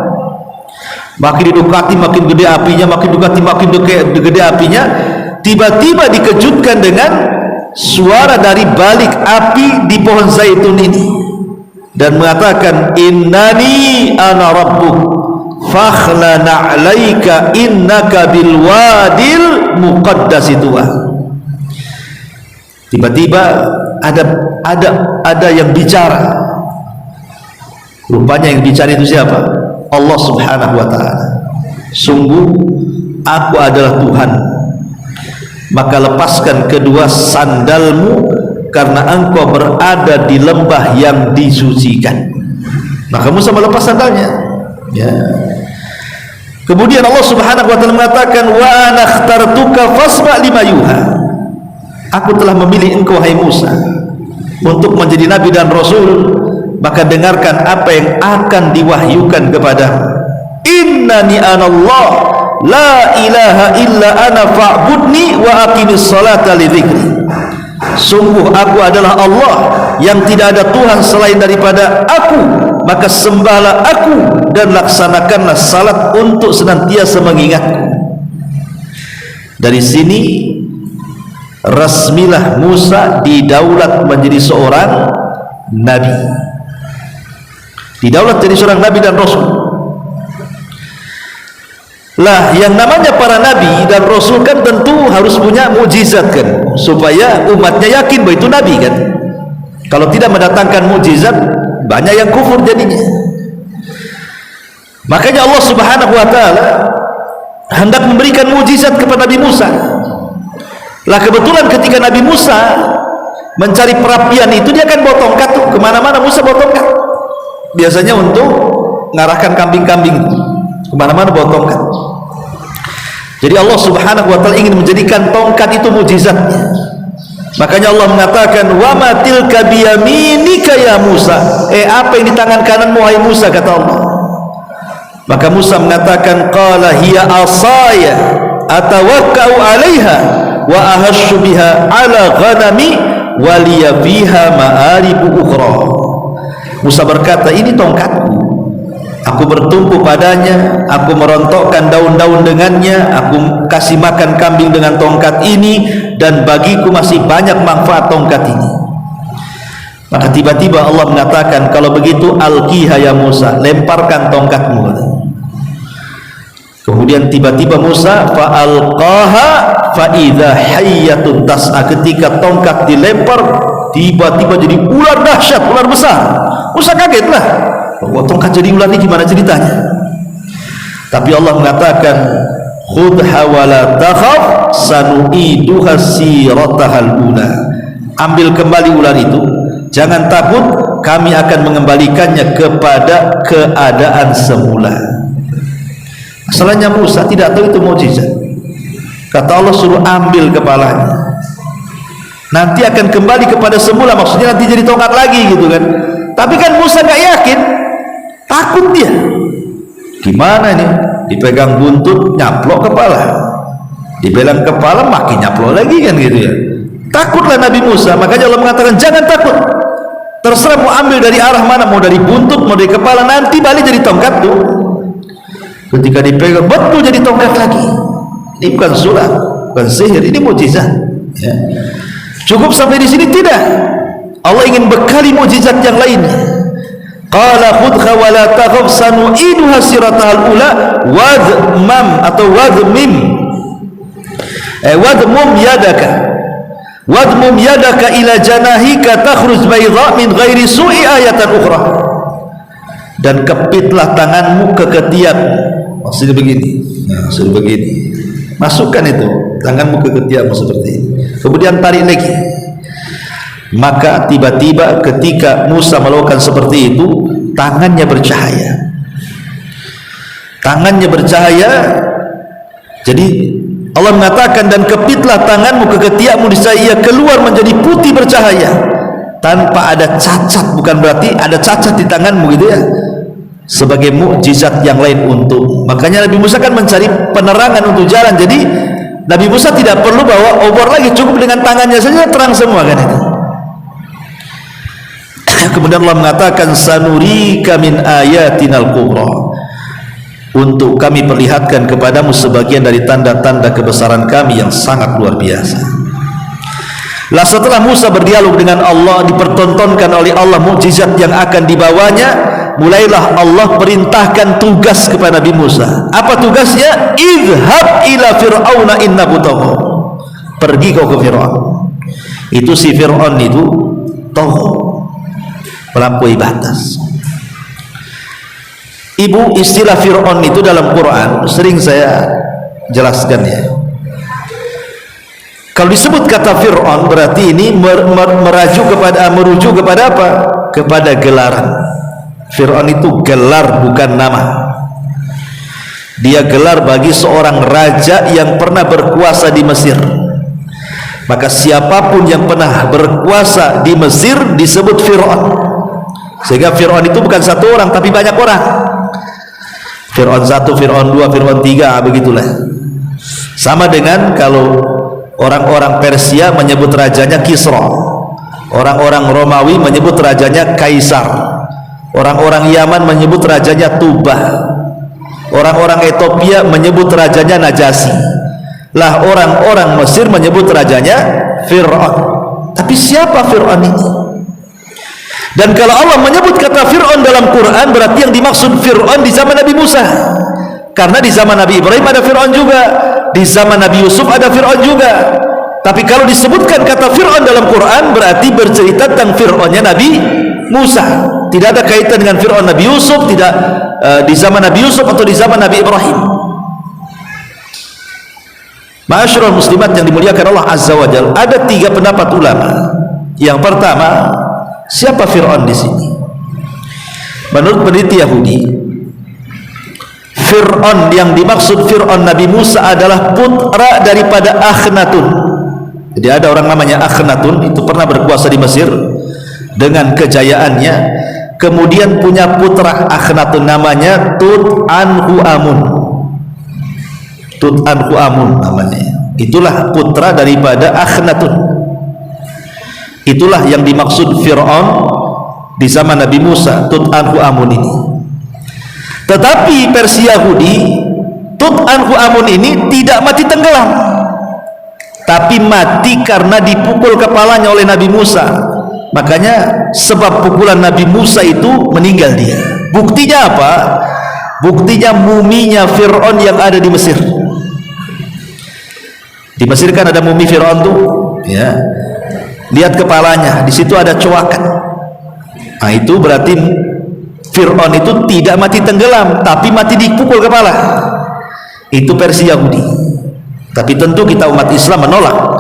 Makin didekati makin gede apinya, makin didekati makin gede apinya. Tiba-tiba dikejutkan dengan suara dari balik api di pohon zaitun ini dan mengatakan, innani ana rabbuk fakhla na'laika innaka bil wadil muqaddasi tuwa. Tiba-tiba ada yang bicara. Rupanya yang bicara itu siapa? Allah Subhanahu Wa Taala. Sungguh aku adalah Tuhan, maka lepaskan kedua sandalmu karena engkau berada di lembah yang disucikan. Maka Musa melepas sandalnya, ya. Kemudian Allah Subhanahu Wa Taala mengatakan, wa ana akhtartuka fasma' lima yuha. Aku telah memilih engkau hai Musa untuk menjadi nabi dan rasul, maka dengarkan apa yang akan diwahyukan kepadamu. Innani anallah la ilaha illa ana fa'budni wa aqimis salata li dzikri. Sungguh aku adalah Allah yang tidak ada Tuhan selain daripada aku, maka sembahlah aku dan laksanakanlah salat untuk senantiasa mengingatku. Dari sini resmilah Musa didaulat menjadi seorang nabi, didaulat jadi seorang nabi dan rasul. Lah yang namanya para nabi dan rasul kan tentu harus punya mukjizat kan, supaya umatnya yakin bahwa itu nabi kan. Kalau tidak mendatangkan mukjizat, banyak yang kufur jadinya. Makanya Allah Subhanahu Wa Taala hendak memberikan mukjizat kepada Nabi Musa. Lah kebetulan ketika Nabi Musa mencari perapian itu, dia kan bawa tongkat tuh, kemana-mana Musa bawa tongkat. Biasanya untuk mengarahkan kambing-kambing kemana-mana bawa tongkat. Jadi Allah Subhanahu Wa Taala ingin menjadikan tongkat itu mukjizatnya. Makanya Allah mengatakan, wa ma tilka biyaminika ya Musa. Apa yang di tangan kananmu hai Musa, kata Allah. Maka Musa mengatakan, qala hiya asaya atawakkau 'alaiha wa ahassu biha 'ala ghanami wa liya fiha ma'aribu ukhra. Musa berkata, ini tongkatku, aku bertumpu padanya, aku merontokkan daun-daun dengannya, aku kasih makan kambing dengan tongkat ini, dan bagiku masih banyak manfaat tongkat ini. Maka tiba-tiba Allah mengatakan, kalau begitu alqiha ya Musa, lemparkan tongkatmu. Kemudian tiba-tiba Musa fa'alqaha fa'idha hayyatun tas'a. Ketika tongkat dilempar, tiba-tiba jadi ular dahsyat, ular besar. Musa kagetlah, bahwa tongkat jadi ular ini gimana ceritanya. Tapi Allah mengatakan, khudha wa la takhaf sanu'iduha siratahal ula. Ambil kembali ular itu, jangan takut, kami akan mengembalikannya kepada keadaan semula. Masalahnya Musa tidak tahu itu mukjizat. Kata Allah, suruh ambil kepalanya, nanti akan kembali kepada semula, maksudnya nanti jadi tongkat lagi gitu kan. Tapi kan Musa gak yakin, takut dia. Gimana ini? Dipegang buntut, nyaplok kepala, dipegang kepala, makin nyaplok lagi kan gitu ya. Takutlah Nabi Musa. Makanya Allah mengatakan, jangan takut, Terserah mau ambil dari arah mana, mau dari buntut, mau dari kepala, nanti balik jadi tongkat tuh. Ketika dipegang betul jadi tongkat lagi. Ini bukan sulap, bukan sihir, ini mukjizat. Ya. Cukup sampai di sini? Tidak. Allah ingin bekali mukjizat yang lainnya. Qala khudh wa la takhaf sanu'iduha siratal ula wadmam atau wadmim. Wadmum yadaka ila janahika takhruj bayda min ghairi su'i ayatan ukhra. Dan kepitlah tanganmu ke ketiak. Maksudnya begini. Nah, maksudnya begini. Masukkan itu tanganmu ke ketiakmu seperti ini. Kemudian tarik lagi. Maka tiba-tiba ketika Musa melakukan seperti itu, tangannya bercahaya. Tangannya bercahaya. Jadi Allah mengatakan, dan kepitlah tanganmu ke ketiakmu, niscaya ia keluar menjadi putih bercahaya tanpa ada cacat. Bukan berarti ada cacat di tanganmu gitu ya, sebagai mukjizat yang lain untuk. Makanya Nabi Musa kan mencari penerangan untuk jalan. Jadi Nabi Musa tidak perlu bawa obor lagi, cukup dengan tangannya saja terang semua kan itu. Kemudian Allah mengatakan, sanurika min ayatinal kubra, untuk kami perlihatkan kepadamu sebagian dari tanda-tanda kebesaran kami yang sangat luar biasa. Lah setelah Musa berdialog dengan Allah, dipertontonkan oleh Allah mukjizat yang akan dibawanya, mulailah Allah perintahkan tugas kepada Nabi Musa. Apa tugasnya? Idhab ila fir'auna innahu tagha. Pergi kau ke Fir'aun. Itu si Fir'aun itu tagha, melampaui batas. Ibu, istilah Fir'aun itu dalam Quran sering saya jelaskan ya. Kalau disebut kata Fir'aun berarti ini merujuk kepada apa? Kepada gelaran. Fir'aun itu gelar, bukan nama. Dia gelar bagi seorang raja yang pernah berkuasa di Mesir. Maka siapapun yang pernah berkuasa di Mesir disebut Fir'aun. Sehingga Fir'aun itu bukan satu orang tapi banyak orang. Fir'aun 1, Fir'aun 2, Fir'aun 3, begitulah. Sama dengan kalau orang-orang Persia menyebut rajanya Kisra, orang-orang Romawi menyebut rajanya Kaisar, orang-orang Yaman menyebut rajanya Tubah, orang-orang Ethiopia menyebut rajanya Najasyi. Lah orang-orang Mesir menyebut rajanya Fir'aun. Tapi siapa Fir'aun ini? Dan kalau Allah menyebut kata Fir'aun dalam Quran, berarti yang dimaksud Fir'aun di zaman Nabi Musa. Karena di zaman Nabi Ibrahim ada Fir'aun juga, di zaman Nabi Yusuf ada Fir'aun juga. Tapi kalau disebutkan kata Fir'aun dalam Quran, berarti bercerita tentang Fir'aunnya Nabi Musa. Tidak ada kaitan dengan Fir'aun Nabi Yusuf, tidak di zaman Nabi Yusuf atau di zaman Nabi Ibrahim. Ma'asyiral muslimat yang dimuliakan Allah Azza wa Jalla, ada 3 pendapat ulama. Yang pertama, siapa Fir'aun di sini? Menurut peneliti Yahudi, Fir'aun yang dimaksud Fir'aun Nabi Musa adalah putra daripada Akhnatun. Jadi ada orang namanya Akhnatun, itu pernah berkuasa di Mesir dengan kejayaannya. Kemudian punya putra Akhnatun namanya Tut-an-Khu'amun. Tut-an-Khu'amun namanya. Itulah putra daripada Akhnatun. Itulah yang dimaksud Fir'aun di zaman Nabi Musa, Tut-an-Khu'amun ini. Tetapi versi Yahudi, Tut-an-Khu'amun ini tidak mati tenggelam, tapi mati karena dipukul kepalanya oleh Nabi Musa. Makanya sebab pukulan Nabi Musa itu meninggal dia. Buktinya apa? Buktinya muminya Fir'aun yang ada di Mesir. Di Mesir kan ada mumi Fir'aun tuh, ya. Lihat kepalanya, di situ ada coakan. Nah, itu berarti Fir'aun itu tidak mati tenggelam, tapi mati dipukul kepala. Itu versi Yahudi. Tapi tentu kita umat Islam menolak,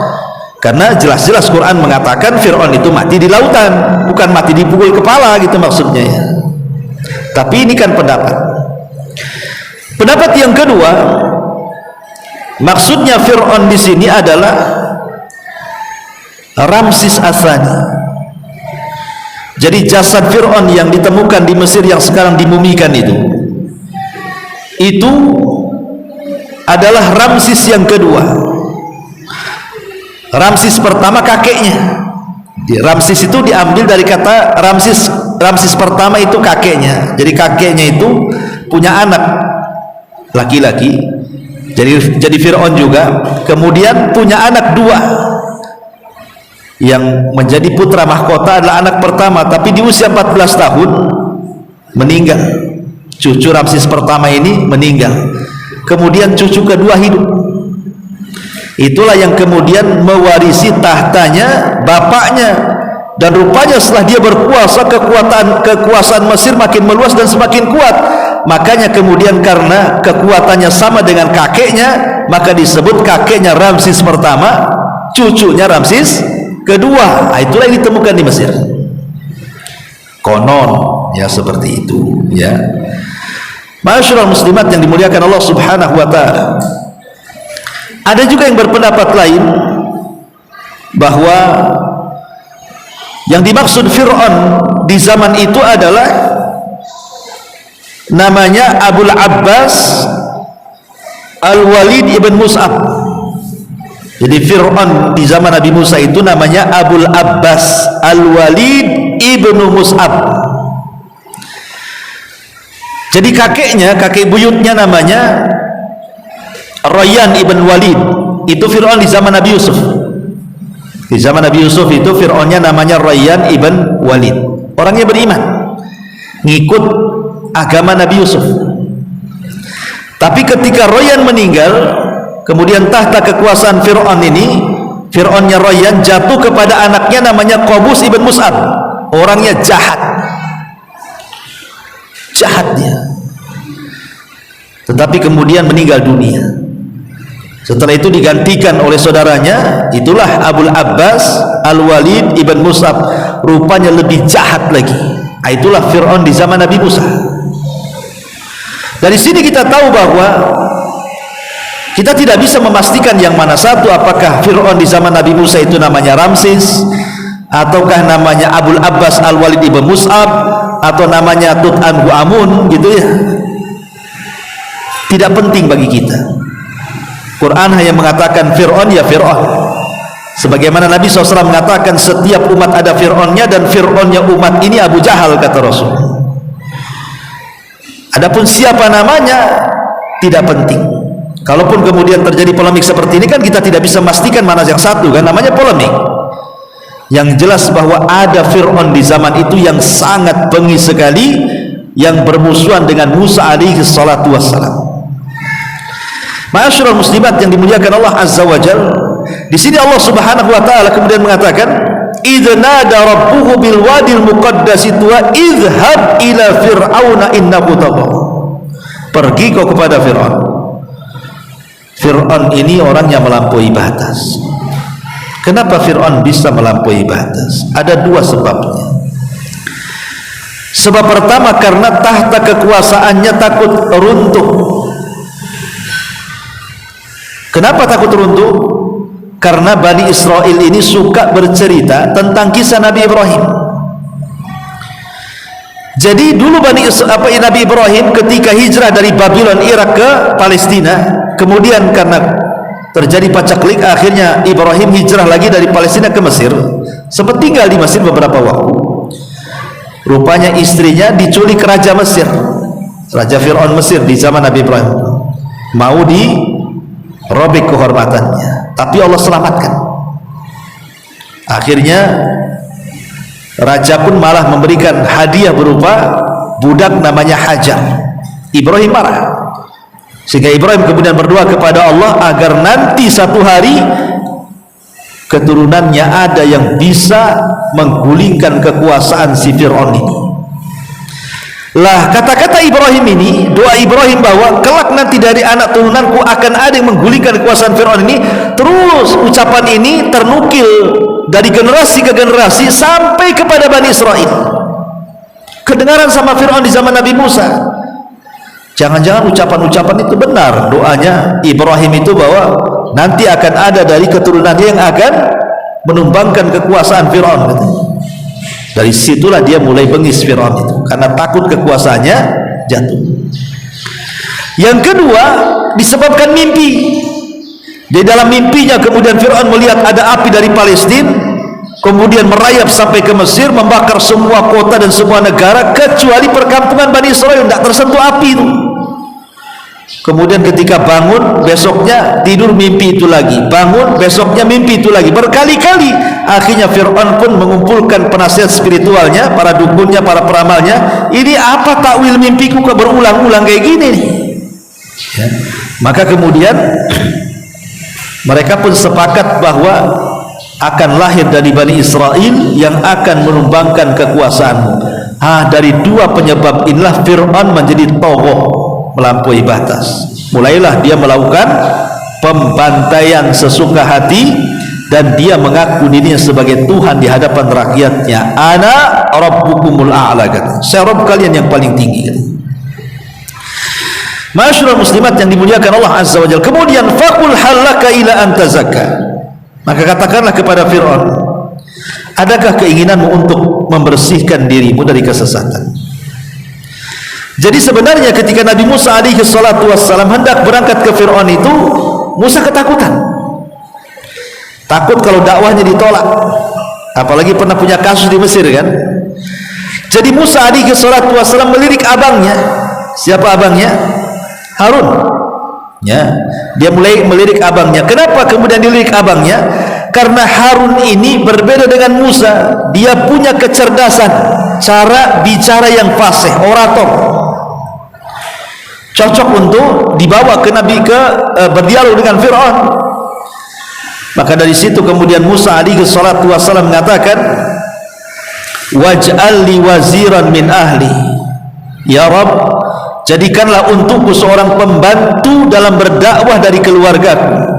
karena jelas-jelas Quran mengatakan Fir'aun itu mati di lautan, bukan mati dipukul kepala gitu maksudnya ya. Tapi ini kan pendapat. Pendapat yang kedua, maksudnya Fir'aun di sini adalah Ramsis Ats-Tsani. Jadi jasad Fir'aun yang ditemukan di Mesir yang sekarang dimumikan itu adalah Ramsis yang kedua. Ramsis pertama kakeknya, Ramsis itu diambil dari kata Ramsis pertama itu kakeknya. Jadi kakeknya itu punya anak laki-laki, jadi Fir'aun juga. Kemudian punya anak dua, yang menjadi putra mahkota adalah anak pertama, tapi di usia 14 tahun meninggal. Cucu Ramsis pertama ini meninggal, kemudian cucu kedua hidup. Itulah yang kemudian mewarisi tahtanya bapaknya. Dan rupanya setelah dia berkuasa, kekuasaan Mesir makin meluas dan semakin kuat. Makanya kemudian karena kekuatannya sama dengan kakeknya, maka disebut kakeknya Ramsis pertama, cucunya Ramsis kedua. Itulah yang ditemukan di Mesir. Konon ya seperti itu ya. Ma'asyiral muslimat yang dimuliakan Allah Subhanahu wa taala. Ada juga yang berpendapat lain bahwa yang dimaksud Fir'aun di zaman itu adalah namanya Abul Abbas Al-Walid ibn Mus'ab. Jadi Fir'aun di zaman Nabi Musa itu namanya Abul Abbas Al-Walid ibn Mus'ab. Jadi kakek buyutnya namanya Rayyan ibn Walid. Itu Fir'aun di zaman Nabi Yusuf. Di zaman Nabi Yusuf itu Fir'aunnya namanya Rayyan ibn Walid. Orangnya beriman, ngikut agama Nabi Yusuf. Tapi ketika Rayyan meninggal, kemudian tahta kekuasaan Fir'aun ini, Fir'aunnya Rayyan jatuh kepada anaknya namanya Qabus ibn Mus'ab. Orangnya jahat dia, tetapi kemudian meninggal dunia. Setelah itu digantikan oleh saudaranya, itulah Abul Abbas Al-Walid ibn Mus'ab. Rupanya lebih jahat lagi. Itulah Fir'aun di zaman Nabi Musa. Dari sini kita tahu bahwa kita tidak bisa memastikan yang mana satu, apakah Fir'aun di zaman Nabi Musa itu namanya Ramsis, ataukah namanya Abul Abbas Al-Walid ibn Mus'ab, atau namanya Tut-an-Hu-Amun gitu ya. Tidak penting bagi kita. Quran hanya mengatakan Fir'aun ya Fir'aun, sebagaimana Nabi SAW mengatakan setiap umat ada Fir'aunnya, dan Fir'aunnya umat ini Abu Jahal, kata Rasul. Adapun siapa namanya tidak penting. Kalaupun kemudian terjadi polemik seperti ini, kan kita tidak bisa memastikan mana yang satu, kan namanya polemik. Yang jelas bahwa ada Fir'aun di zaman itu yang sangat bengis sekali, yang bermusuhan dengan Musa alaihi salatu wassalam. Ma'asyiral muslimat yang dimuliakan Allah Azza wa Jalla, di sini Allah Subhanahu wa taala kemudian mengatakan, "Idz nada rabbuhu bil wadil muqaddas tuwa idhhab ila fir'auna innahu tagha." Pergi kau kepada Fir'aun. Fir'aun ini orang yang melampaui batas. Kenapa Fir'aun bisa melampaui batas? Ada dua sebabnya. Sebab pertama, karena tahta kekuasaannya takut runtuh. Kenapa takut runtuh? Karena Bani Israel ini suka bercerita tentang kisah Nabi Ibrahim. Jadi dulu Nabi Ibrahim ketika hijrah dari Babylon Irak ke Palestina, kemudian karena terjadi pacaklik, akhirnya Ibrahim hijrah lagi dari Palestina ke Mesir. Sempat tinggal di Mesir beberapa waktu. Rupanya istrinya diculik Raja Mesir, Raja Fir'aun Mesir di zaman Nabi Ibrahim. Mau dirobek kehormatannya, tapi Allah selamatkan. Akhirnya Raja pun malah memberikan hadiah berupa budak namanya Hajar. Ibrahim marah, sehingga Ibrahim kemudian berdoa kepada Allah agar nanti satu hari keturunannya ada yang bisa menggulingkan kekuasaan si Fir'aun ini. Lah, kata-kata Ibrahim ini, doa Ibrahim bahwa kelak nanti dari anak turunanku akan ada yang menggulingkan kekuasaan Fir'aun ini, terus ucapan ini ternukil dari generasi ke generasi sampai kepada Bani Israel. Kedengaran sama Fir'aun di zaman Nabi Musa. Jangan-jangan ucapan-ucapan itu benar, doanya Ibrahim itu bahwa nanti akan ada dari keturunannya yang akan menumbangkan kekuasaan Fir'aun. Dari situlah dia mulai bengis Fir'aun itu, karena takut kekuasaannya jatuh. Yang kedua, disebabkan mimpi. Di dalam mimpinya kemudian Fir'aun melihat ada api dari Palestina, kemudian merayap sampai ke Mesir, membakar semua kota dan semua negara kecuali perkampungan Bani Israel, tidak tersentuh api itu. Kemudian ketika bangun, besoknya tidur mimpi itu lagi, bangun besoknya mimpi itu lagi, berkali-kali. Akhirnya Fir'aun pun mengumpulkan penasihat spiritualnya, para dukunnya, para peramalnya. Ini apa takwil mimpiku kok berulang-ulang kayak gini nih ya. Maka kemudian mereka pun sepakat bahwa akan lahir dari Bani Israel yang akan menumbangkan kekuasaanmu. Dari dua penyebab inilah Fir'aun menjadi togoh, melampaui batas. Mulailah dia melakukan pembantaian sesuka hati, dan dia mengaku dirinya sebagai Tuhan di hadapan rakyatnya. Ana rabbukumul a'la, saya Rabb kalian yang paling tinggi. Masyaallah muslimat yang dimuliakan Allah Azza wa Jalla. Kemudian faqul halaka ila anta zakka, maka katakanlah kepada Fir'aun, adakah keinginanmu untuk membersihkan dirimu dari kesesatan? Jadi sebenarnya ketika Nabi Musa alaihi salatu wassalam hendak berangkat ke Fir'aun itu, Musa ketakutan, takut kalau dakwahnya ditolak, apalagi pernah punya kasus di Mesir kan. Jadi Musa alaihi salatu wassalam melirik abangnya. Siapa abangnya? Harun ya. Dia mulai melirik abangnya. Kenapa kemudian dilirik abangnya? Karena Harun ini berbeda dengan Musa. Dia punya kecerdasan, cara bicara yang fasih, orator, cocok untuk dibawa ke Nabi, berdialog dengan Fir'aun. Maka dari situ kemudian Musa alaihi salatu wassalam mengatakan, waj'al li waziran min ahli, ya Rabb, jadikanlah untukku seorang pembantu dalam berdakwah dari keluargaku.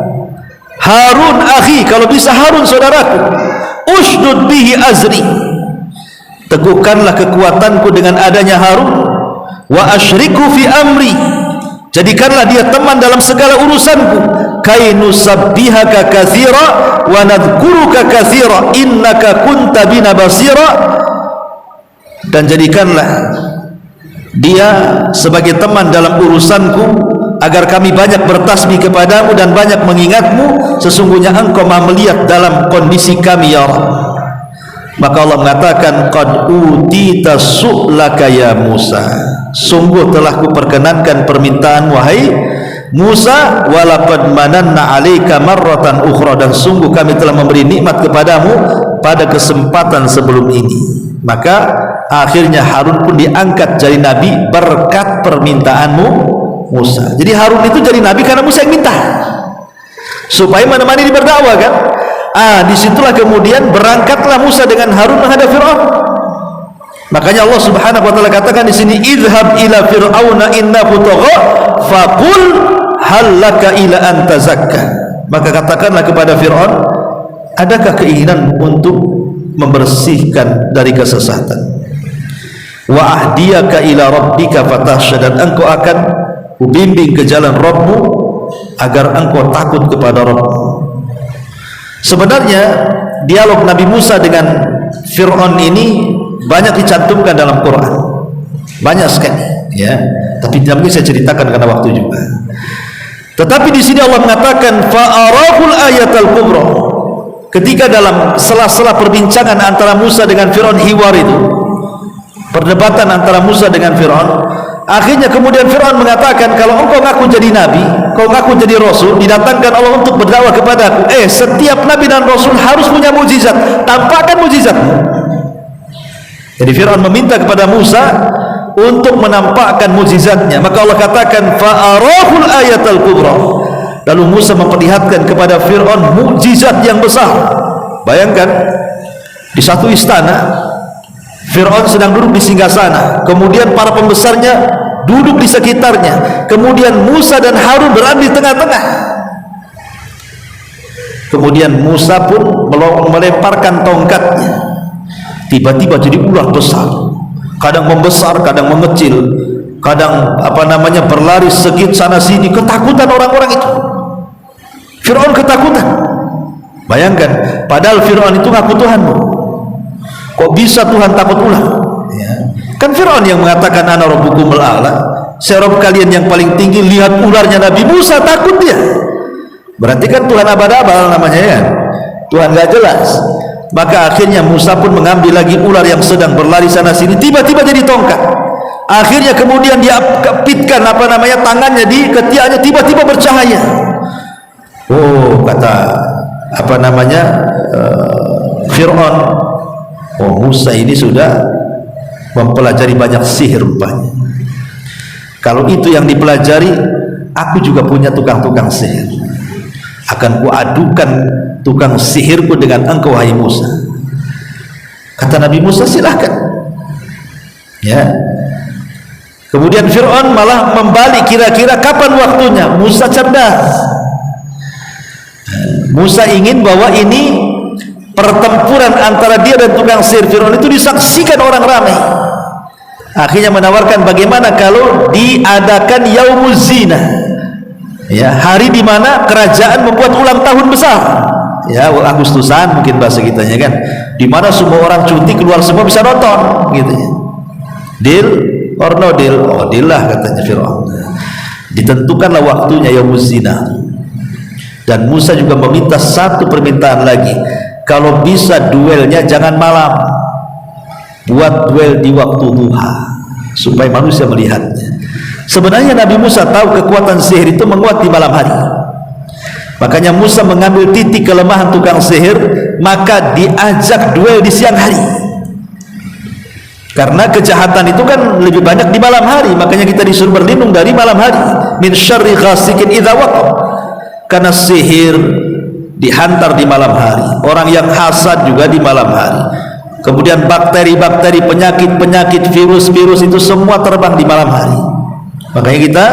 Harun akhi, kalau bisa Harun saudaraku. Ushdud bihi azri, teguhkanlah kekuatanku dengan adanya Harun. Wa asyriku fi amri, jadikanlah dia teman dalam segala urusanku. Kai nusabbihaka katsira wa nadhkuruka katsira innaka kunta bina basira, dan jadikanlah dia sebagai teman dalam urusanku, agar kami banyak bertasbih kepadamu dan banyak mengingatmu, sesungguhnya engkau maha melihat dalam kondisi kami ya Rabb. Maka Allah mengatakan, qad utita su'laka ya Musa, sungguh telah kuperkenankan permintaan wahai Musa, walaqad mananna 'alaika marratan ukhra, dan sungguh kami telah memberi nikmat kepadamu pada kesempatan sebelum ini. Maka akhirnya Harun pun diangkat jadi nabi berkat permintaanmu Musa. Jadi Harun itu jadi nabi karena Musa yang minta supaya menemani dia berdakwah kan. Disitulah kemudian berangkatlah Musa dengan Harun menghadap Fir'aun. Makanya Allah Subhanahu wa taala katakan di sini, idhab ila fir'auna innahu tagha faqul hal laka ila an tazakka, maka katakanlah kepada Fir'aun, adakah keinginan untuk membersihkan dari kesesatan? Wa ahdiyaka ila rabbika fatahsya, dan engkau akan kubimbing ke jalan Rabbmu agar engkau takut kepada Rabbmu. Sebenarnya dialog Nabi Musa dengan Fir'aun ini banyak dicantumkan dalam Quran, banyak sekali ya, tapi tidak mungkin saya ceritakan karena waktu juga. Tetapi di sini Allah mengatakan fa'arahul ayatal kubra, ketika dalam sela-sela perbincangan antara Musa dengan Fir'aun, hiwar itu, perdebatan antara Musa dengan Fir'aun, akhirnya kemudian Fir'aun mengatakan, kalau engkau ngaku jadi nabi, kau ngaku jadi rasul, didatangkan Allah untuk berdakwah kepadaku. Setiap nabi dan rasul harus punya mukjizat, tampakkan mukjizatmu. Jadi Fir'aun meminta kepada Musa untuk menampakkan mukjizatnya. Maka Allah katakan fa'arahul ayatal kubra, lalu Musa memperlihatkan kepada Fir'aun mukjizat yang besar. Bayangkan, di satu istana Fir'aun sedang duduk di singgasana, kemudian para pembesarnya duduk di sekitarnya, kemudian Musa dan Harun berada di tengah-tengah. Kemudian Musa pun melemparkan tongkatnya, tiba-tiba jadi ular besar, kadang membesar, kadang mengecil, kadang berlari segit sana sini. Ketakutan orang-orang itu, Fir'aun ketakutan. Bayangkan, padahal Fir'aun itu ngaku Tuhanmu. Kok bisa Tuhan takut ular? Ya. Kan Fir'aun yang mengatakan ana rabbukumul a'la, saya Rabb kalian yang paling tinggi. Lihat ularnya Nabi Musa, takut dia. Berarti kan Tuhan abal-abal namanya ya, Tuhan gak jelas. Maka akhirnya Musa pun mengambil lagi ular yang sedang berlari sana sini, tiba-tiba jadi tongkat. Akhirnya kemudian dia kepitkan tangannya di ketiaknya, tiba-tiba bercahaya. Oh, kata Fir'aun, oh Musa ini sudah mempelajari banyak sihir rupanya. Kalau itu yang dipelajari, aku juga punya tukang-tukang sihir. Akan kuadukan tukang sihirku dengan engkau, wahai Musa. Kata Nabi Musa, silahkan. Ya. Kemudian Fir'aun malah membalik, kira-kira kapan waktunya. Musa cerdas. Musa ingin bahwa ini pertempuran antara dia dan tukang sihir Fir'aun itu disaksikan orang ramai. Akhirnya menawarkan, bagaimana kalau diadakan Yaumuz Zina, ya, hari di mana kerajaan membuat ulang tahun besar, ya, Agustusan mungkin bahasa kitanya kan, di mana semua orang cuti, keluar semua bisa nonton gitu ya. Deal or no deal? Oh, deal lah, katanya Fir'aun. Ditentukanlah waktunya Yaumuz Zina. Dan Musa juga meminta satu permintaan lagi, kalau bisa duelnya jangan malam, buat duel di waktu duha supaya manusia melihatnya. Sebenarnya Nabi Musa tahu kekuatan sihir itu menguat di malam hari. Makanya Musa mengambil titik kelemahan tukang sihir, maka diajak duel di siang hari. Karena kejahatan itu kan lebih banyak di malam hari, makanya kita disuruh berlindung dari malam hari. Min syarri ghasikin idza waqab. Karena sihir dihantar di malam hari, orang yang hasad juga di malam hari, kemudian bakteri-bakteri, penyakit-penyakit, virus-virus itu semua terbang di malam hari. Makanya kita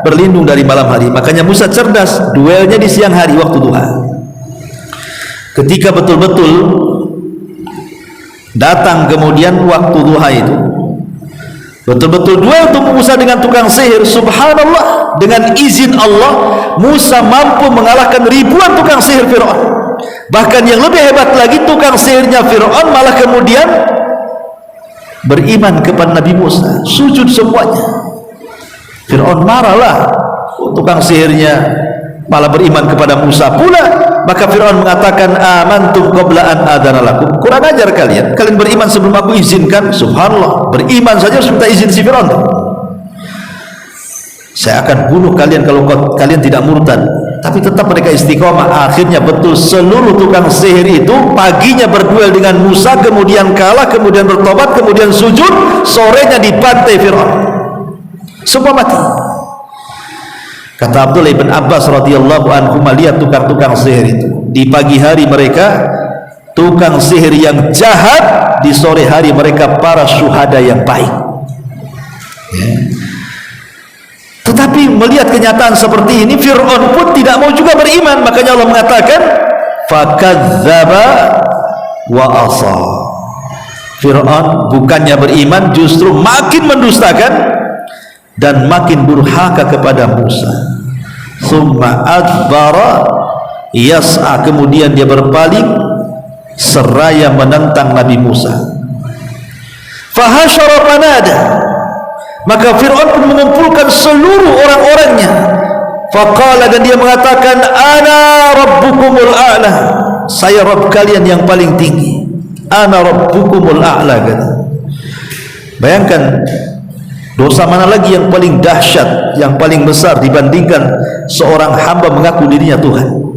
berlindung dari malam hari. Makanya Musa cerdas, duelnya di siang hari waktu duha. Ketika betul-betul datang kemudian waktu duha itu, betul-betul duel untuk Musa dengan tukang sihir. Subhanallah, dengan izin Allah Musa mampu mengalahkan ribuan tukang sihir Fir'aun. Bahkan yang lebih hebat lagi, tukang sihirnya Fir'aun malah kemudian beriman kepada Nabi Musa, sujud semuanya. Fir'aun marahlah, tukang sihirnya malah beriman kepada Musa pula. Maka Fir'aun mengatakan, amantum qabla an adana lakum. Kurang ajar kalian beriman sebelum aku izinkan. Subhanallah, beriman saja harus minta izin si Fir'aun. Saya akan bunuh kalian kalau kalian tidak murtad. Tapi tetap mereka istiqomah. Akhirnya betul seluruh tukang sihir itu paginya berduel dengan Musa, kemudian kalah, kemudian bertobat, kemudian sujud, sorenya dibantai Fir'aun, semua mati. Kata Abdullah ibn Abbas radhiyallahu anhu, lihat tukang-tukang sihir itu, di pagi hari mereka tukang sihir yang jahat, di sore hari mereka para syuhada yang baik, ya. Tetapi melihat kenyataan seperti ini, Fir'aun pun tidak mau juga beriman. Makanya Allah mengatakan, fakadzdzaba wa asa. Fir'aun bukannya beriman, justru makin mendustakan dan makin durhaka kepada Musa. Tsumma adbara yas'a, kemudian dia berpaling seraya menentang Nabi Musa. Fahasyara fanada, maka Fir'aun pun mengumpulkan seluruh orang-orangnya. Faqala, dan dia mengatakan, ana rabbukumul a'la, saya Rabb kalian yang paling tinggi. Ana rabbukumul a'la, kata. Bayangkan, dosa mana lagi yang paling dahsyat, yang paling besar dibandingkan seorang hamba mengaku dirinya Tuhan.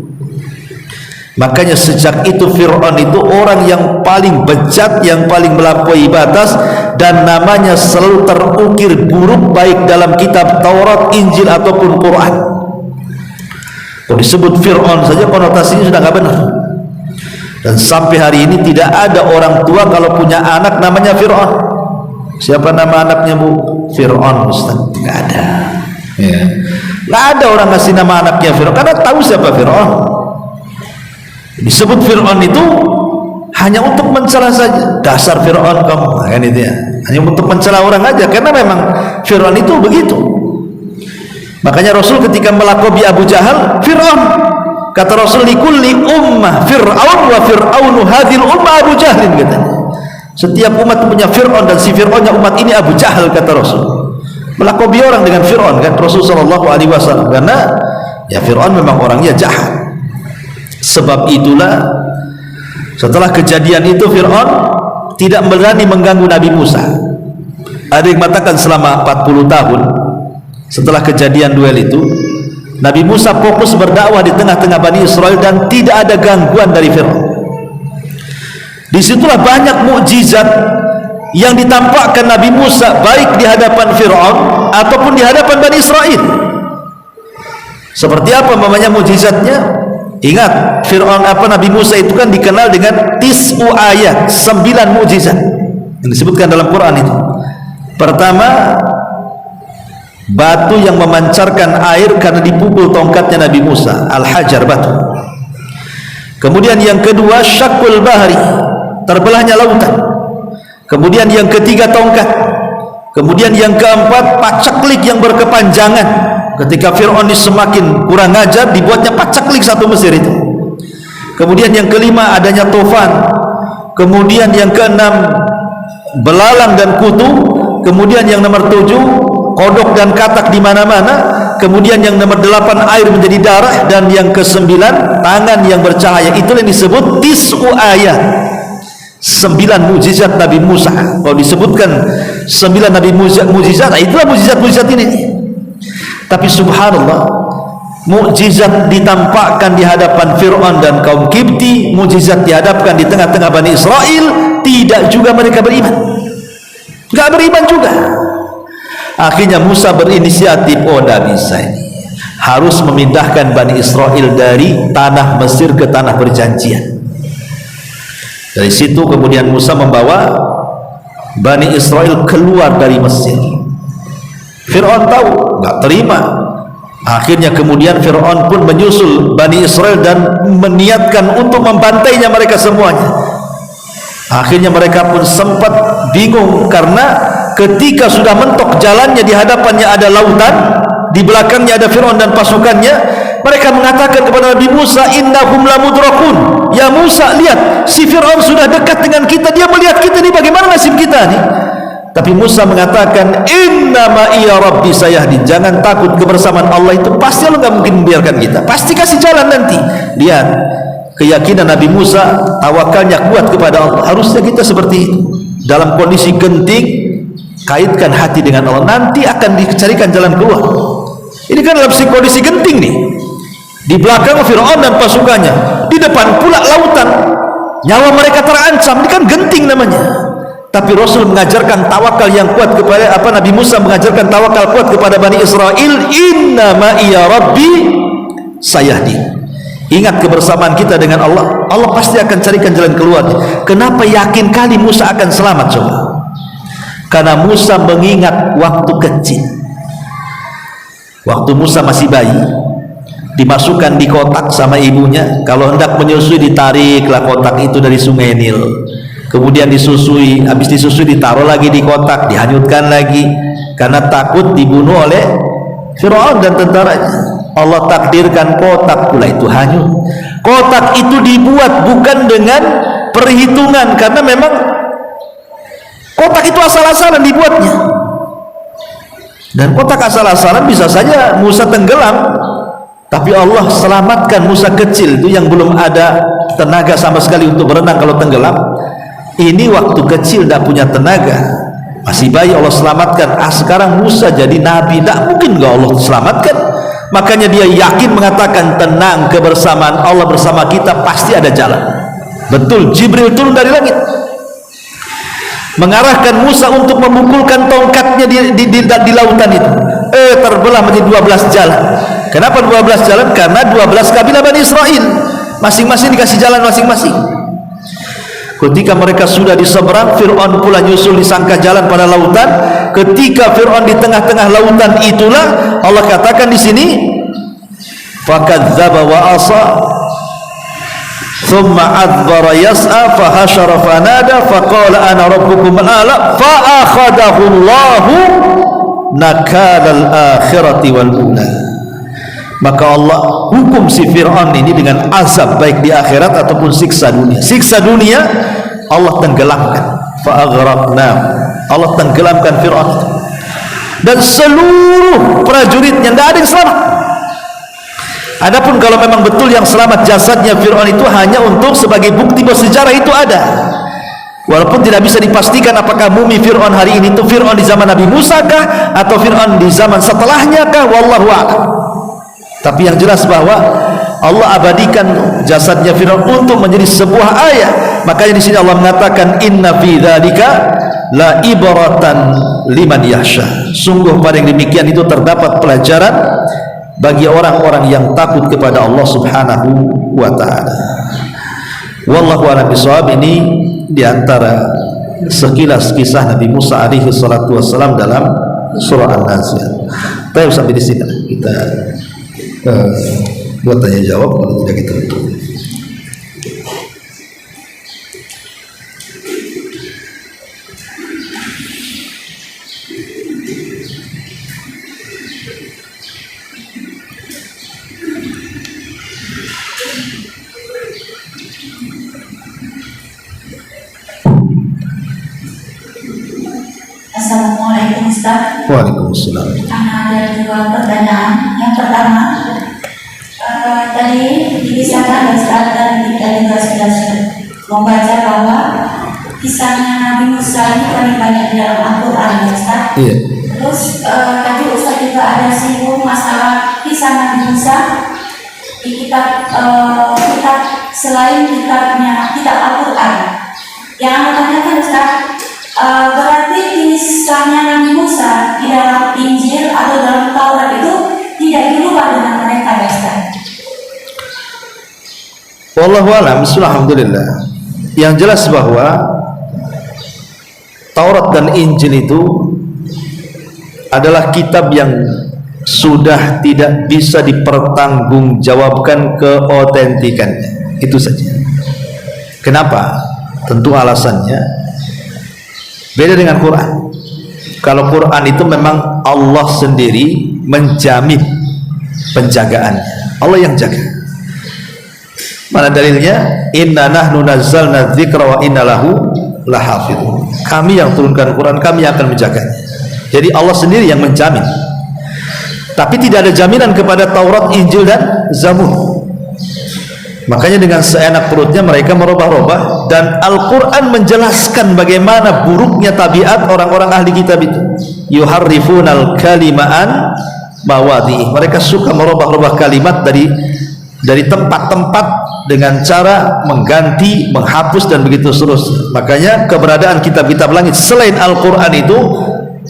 Makanya sejak itu Fir'aun itu orang yang paling bejat, yang paling melampaui batas, dan namanya selalu terukir buruk baik dalam kitab Taurat, Injil ataupun Quran. Kalau disebut Fir'aun saja konotasinya sudah nggak benar. Dan sampai hari ini tidak ada orang tua kalau punya anak namanya Fir'aun. Siapa nama anaknya, Bu? Fir'aun, Ustaz. Nggak ada. Ya. Nggak ada orang ngasih nama anaknya Fir'aun karena tahu siapa Fir'aun. Disebut Fir'aun itu hanya untuk mencela saja. Dasar Fir'aun kamu, kan itu ya. Hanya untuk mencela orang aja, karena memang Fir'aun itu begitu. Makanya Rasul ketika melakobi Abu Jahal, Fir'aun, kata Rasul, likulli ummah Fir'aun wa Fir'aunu hadhil ummah Abu Jahlin, katanya. Setiap umat punya Fir'aun, dan si Fir'aunnya umat ini Abu Jahal, kata Rasul. Melakobi orang dengan Fir'aun, kan Rasul SAW, karena ya Fir'aun memang orangnya jahat. Sebab itulah Setelah kejadian itu Fir'aun tidak berani mengganggu Nabi Musa. Ada yang mengatakan selama 40 tahun setelah kejadian duel itu, Nabi Musa fokus berdakwah di tengah-tengah Bani Israel dan tidak ada gangguan dari Fir'aun. Disitulah banyak mukjizat yang ditampakkan Nabi Musa, baik di hadapan Fir'aun ataupun di hadapan Bani Israel. Seperti apa namanya mukjizatnya? Ingat, Nabi Musa itu kan dikenal dengan 9 ayat, 9 mukjizat yang disebutkan dalam Quran itu. Pertama, batu yang memancarkan air karena dipukul tongkatnya Nabi Musa, al-hajar, batu. Kemudian yang kedua, syakul bahri, terbelahnya lautan. Kemudian yang ketiga, tongkat. Kemudian yang keempat, pacaklik yang berkepanjangan. Ketika Fir'aun semakin kurang ajar, dibuatnya pacaklik satu Mesir itu. Kemudian yang kelima, adanya tufan. Kemudian yang keenam, belalang dan kutu. Kemudian yang nomor 7, kodok dan katak di mana-mana. Kemudian yang nomor 8, air menjadi darah. Dan yang ke-9, tangan yang bercahaya. Itulah yang disebut 9 ayat, 9 mukjizat Nabi Musa. Kalau disebutkan 9 Nabi mukjizat, itulah mukjizat-mukjizat ini. Tapi subhanallah, mukjizat ditampakkan di hadapan Fir'aun dan kaum Kipti, mukjizat dihadapkan di tengah-tengah Bani Israel, tidak juga mereka beriman. Enggak beriman juga. Akhirnya Musa berinisiatif, oh tidak bisa ini, harus memindahkan Bani Israel dari tanah Mesir ke tanah perjanjian. Dari situ kemudian Musa membawa Bani Israel keluar dari Mesir. Fir'aun tahu, nggak terima. Akhirnya kemudian Fir'aun pun menyusul Bani Israel dan meniatkan untuk membantainya mereka semuanya. Akhirnya mereka pun sempat bingung karena ketika sudah mentok jalannya, di hadapannya ada lautan, di belakangnya ada Fir'aun dan pasukannya. Mereka mengatakan kepada Nabi Musa, innahum lamudrakun. Ya Musa, lihat, si Fir'aun sudah dekat dengan kita, dia melihat kita nih, bagaimana nasib kita nih? Tapi Musa mengatakan, innama iya rabbi sayahdin. Jangan takut, kebersamaan Allah itu pasti Allah nggak mungkin membiarkan kita, pasti kasih jalan nanti. Lihat keyakinan Nabi Musa, tawakalnya kuat kepada Allah. Harusnya kita seperti itu. Dalam kondisi genting, kaitkan hati dengan Allah, nanti akan dicarikan jalan keluar. Ini kan dalam kondisi genting nih, di belakang Fir'aun dan pasukannya, di depan pula lautan, nyawa mereka terancam. Ini kan genting namanya. Tapi Rasul mengajarkan tawakal yang kuat kepada Nabi Musa mengajarkan tawakal kuat kepada Bani Israel. Innama iya rabbi sayahdi. Ingat kebersamaan kita dengan Allah, Allah pasti akan carikan jalan keluar. Kenapa yakin kali Musa akan selamat? Coba, karena Musa mengingat waktu kecil, waktu Musa masih bayi, dimasukkan di kotak sama ibunya. Kalau hendak menyusui, ditariklah kotak itu dari sungai Nil, kemudian disusui, habis disusui ditaruh lagi di kotak, dihanyutkan lagi karena takut dibunuh oleh Fir'aun dan tentaranya. Allah takdirkan kotak pula itu hanyut. Kotak itu dibuat bukan dengan perhitungan, karena memang kotak itu asal-asalan dibuatnya, dan kotak asal-asalan bisa saja Musa tenggelam. Tapi Allah selamatkan Musa kecil itu yang belum ada tenaga sama sekali untuk berenang kalau tenggelam. Ini waktu kecil tidak punya tenaga, masih bayi, Allah selamatkan. Sekarang Musa jadi nabi, tidak mungkin gak Allah selamatkan. Makanya dia yakin mengatakan, tenang, kebersamaan Allah bersama kita, pasti ada jalan. Betul, Jibril turun dari langit mengarahkan Musa untuk memukulkan tongkatnya di lautan itu. Terbelah menjadi 12 jalan. Kenapa 12 jalan? Karena 12 kabilah Bani Israel, masing-masing dikasih jalan masing-masing. Ketika mereka sudah di seberang, Fir'aun pula nyusul disangka jalan pada lautan. Ketika Fir'aun di tengah-tengah lautan, itulah Allah katakan di sini, fakadzdzaba wa asa thumma adbara yas'a fahasyara fanada faqala ana rabbukum al-a'la fa akhadahu Allahu nakalal akhirati wal ula. Maka Allah hukum si Fir'aun ini dengan azab baik di akhirat ataupun siksa dunia. Siksa dunia Allah tenggelamkan, fa'aghraqna, Allah tenggelamkan Fir'aun dan seluruh prajuritnya, tidak ada yang selamat. Adapun kalau memang betul yang selamat jasadnya Fir'aun itu hanya untuk sebagai bukti bahwa sejarah itu ada, walaupun tidak bisa dipastikan apakah mumi Fir'aun hari ini itu Fir'aun di zaman Nabi Musa kah atau Fir'aun di zaman setelahnya kah, wallahu a'lam. Tapi yang jelas bahwa Allah abadikan jasadnya Fir'aun untuk menjadi sebuah ayat. Makanya di sini Allah mengatakan inna fi dzalika la ibratan liman yakhsha. Sungguh pada yang demikian itu terdapat pelajaran bagi orang-orang yang takut kepada Allah Subhanahu wa taala. Wallahu a'lam bishawab. Ini diantara sekilas kisah Nabi Musa alaihi salatu wassalam dalam surah An-Nazi'at. Baik, sampai di sini kita buat tanya jawab, kalau tidak kita tutup. Assalamualaikum Ustaz. Waalaikumsalam. Ada dua pertanyaan. Yang pertama, tadi dikisahkan Ustaz dan kita juga sudah membaca bahwa kisahnya Nabi Musa ini paling banyak di dalam Al-Quran, Ustaz. Iya. Terus tadi Ustaz juga ada singgung masalah kisah Nabi Musa di kitab selain kitabnya kitab Al-Quran. Yang Anda tanyakan Ustaz, berarti kisahnya Nabi Musa di dalam Injil atau dalam Taurat itu tidak dirubah dengan mereka, ya Ustaz? Wallahu a'lam. Alhamdulillah. Yang jelas bahwa Taurat dan Injil itu adalah kitab yang sudah tidak bisa dipertanggungjawabkan keotentikannya. Itu saja. Kenapa? Tentu alasannya beda dengan Quran. Kalau Quran itu memang Allah sendiri menjamin penjagaannya. Allah yang jaga. Mana dalilnya? Inna nahnu nazzalna dzikra wa inna lahu lahafidhun. Kami yang turunkan Quran, kami yang akan menjaganya. Jadi Allah sendiri yang menjamin. Tapi tidak ada jaminan kepada Taurat, Injil dan Zabur. Makanya dengan seenak perutnya mereka merubah-rubah, dan Al-Quran menjelaskan bagaimana buruknya tabiat orang-orang ahli kitab itu. Yuharrifunal kalima'an mawadhi'i. Mereka suka merubah-rubah kalimat dari tempat-tempat dengan cara mengganti, menghapus dan begitu seterusnya. Makanya keberadaan kitab-kitab langit selain Al-Quran itu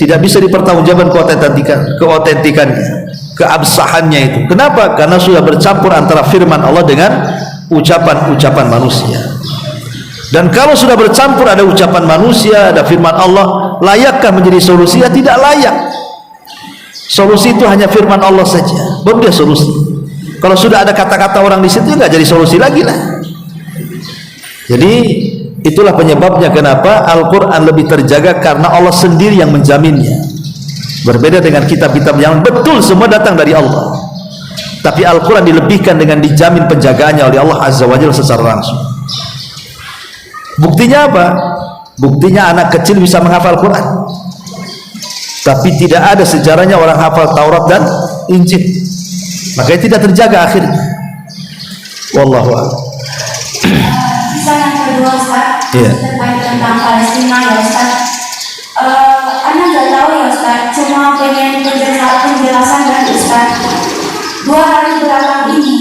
tidak bisa dipertanggungjawabkan keotentikannya, keabsahannya itu. Kenapa? Karena sudah bercampur antara firman Allah dengan ucapan-ucapan manusia. Dan kalau sudah bercampur, ada ucapan manusia, ada firman Allah, layakkah menjadi solusi? Ya tidak layak. Solusi itu hanya firman Allah saja, baru dia solusi. Kalau sudah ada kata-kata orang di situ, nggak jadi solusi lagi lah. Jadi itulah penyebabnya kenapa Al-Quran lebih terjaga, karena Allah sendiri yang menjaminnya. Berbeda dengan kitab-kitab yang betul semua datang dari Allah, tapi Al-Quran dilebihkan dengan dijamin penjagaannya oleh Allah Azza wa Jalla secara langsung. Buktinya apa? Buktinya anak kecil bisa menghafal Quran, tapi tidak ada sejarahnya orang hafal Taurat dan Injil. Makanya tidak terjaga akhirnya. Wallahu a'lam. Kisah yang kedua Ustaz, terkait tentang Palestina, ya Ustaz. Anda nggak tahu ya Ustaz, cuma pengen penjelasan dari Ustaz. 2 hari belakang ini,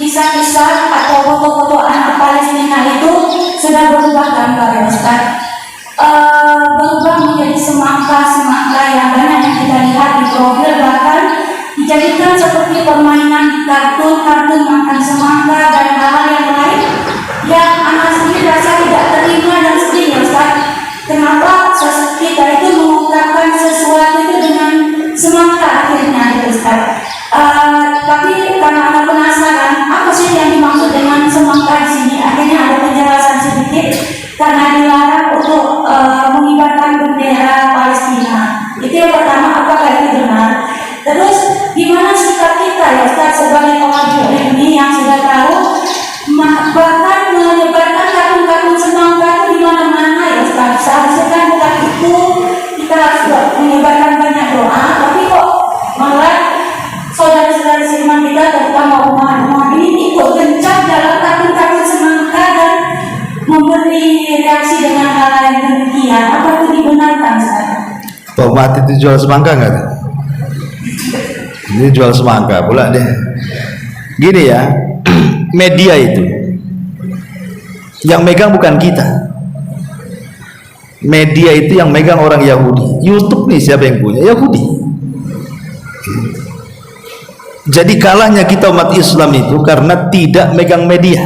kisah-kisah atau foto-foto anak Palestina itu sudah berubah gambar, ya Ustaz. Berubah menjadi semangka yang banyak yang kita lihat di profil, bahkan dijadikan seperti permainan kartun makan semangka dan hal-hal yang lain, yang anak sendiri rasa tidak terima dan sedih, ya Ustaz. Kenapa kita itu mengungkapkan sesuatu itu dengan semangka akhirnya, ya Ustaz? Tapi karena anak penasaran apa sih yang dimaksud dengan semangka di sini, akhirnya ada penjelasan sedikit, karena dilarang untuk mengibarkan bendera Palestina. Itu yang pertama, apakah itu benar? Terus gimana sikap kita, ya Ustaz, sebagai orang ini yang sudah tahu bahkan menyebarkan kartun-kartun semangka itu di mana-mana, ya Ustaz? Seharusnya kan bukan itu, kita harus menyebarkan banyak doa, tapi kok malah saudara-saudara seiman kita terutama Pak Mati itu jual semangka nggak? Ini jual semangka pula deh. Gini ya, media itu yang megang bukan kita. Media itu yang megang orang Yahudi. YouTube nih siapa yang punya? Yahudi. Jadi kalahnya kita umat Islam itu karena tidak megang media.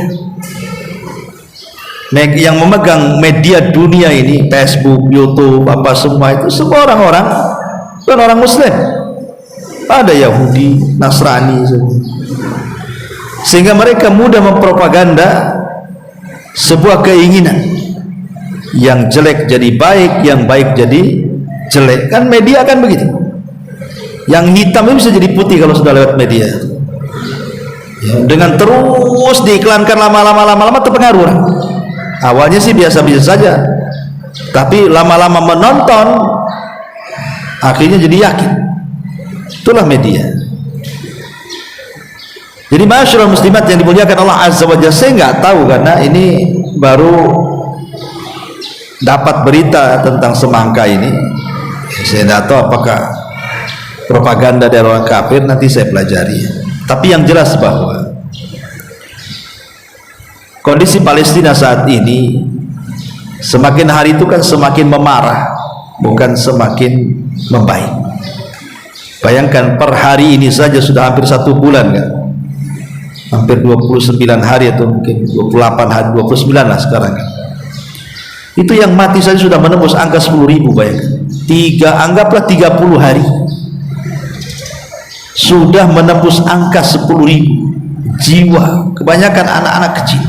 Yang memegang media dunia ini, Facebook, YouTube, apa semua itu semua orang-orang bukan orang Muslim. Ada Yahudi, Nasrani semua. Sehingga mereka mudah mempropaganda sebuah keinginan, yang jelek jadi baik, yang baik jadi jelek. Kan media kan begitu. Yang hitam itu bisa jadi putih kalau sudah lewat media. Ya, dengan terus diiklankan lama-lama terpengaruh. Awalnya sih biasa-biasa saja, tapi lama-lama menonton akhirnya jadi yakin. Itulah media. Jadi masyarakat muslimat yang dimuliakan Allah Azza wa Jalla, saya nggak tahu karena ini baru dapat berita tentang semangka ini. Saya tidak tahu apakah propaganda dari orang kafir, nanti saya pelajari. Tapi yang jelas bahwa kondisi Palestina saat ini semakin hari itu kan semakin memarah, bukan semakin membaik. Bayangkan per hari ini saja sudah hampir 1 bulan kan, hampir 29 hari atau mungkin 28 hari, 29 lah sekarang kan. Itu yang mati saja sudah menembus angka 10.000. Bayangkan, anggaplah 30 hari sudah menembus angka 10.000 jiwa, kebanyakan anak-anak kecil.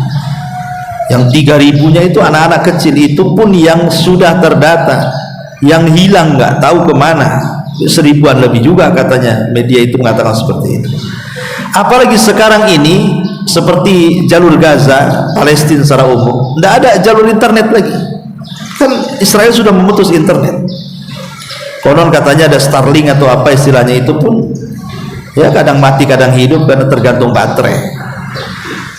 Yang 3.000-nya itu anak-anak kecil, itu pun yang sudah terdata, yang hilang nggak tahu kemana. 1000-an lebih juga katanya, media itu mengatakan seperti itu. Apalagi sekarang ini seperti jalur Gaza, Palestina secara umum, tidak ada jalur internet lagi. Kan Israel sudah memutus internet. Konon katanya ada Starlink atau apa istilahnya, itu pun ya kadang mati kadang hidup karena tergantung baterai.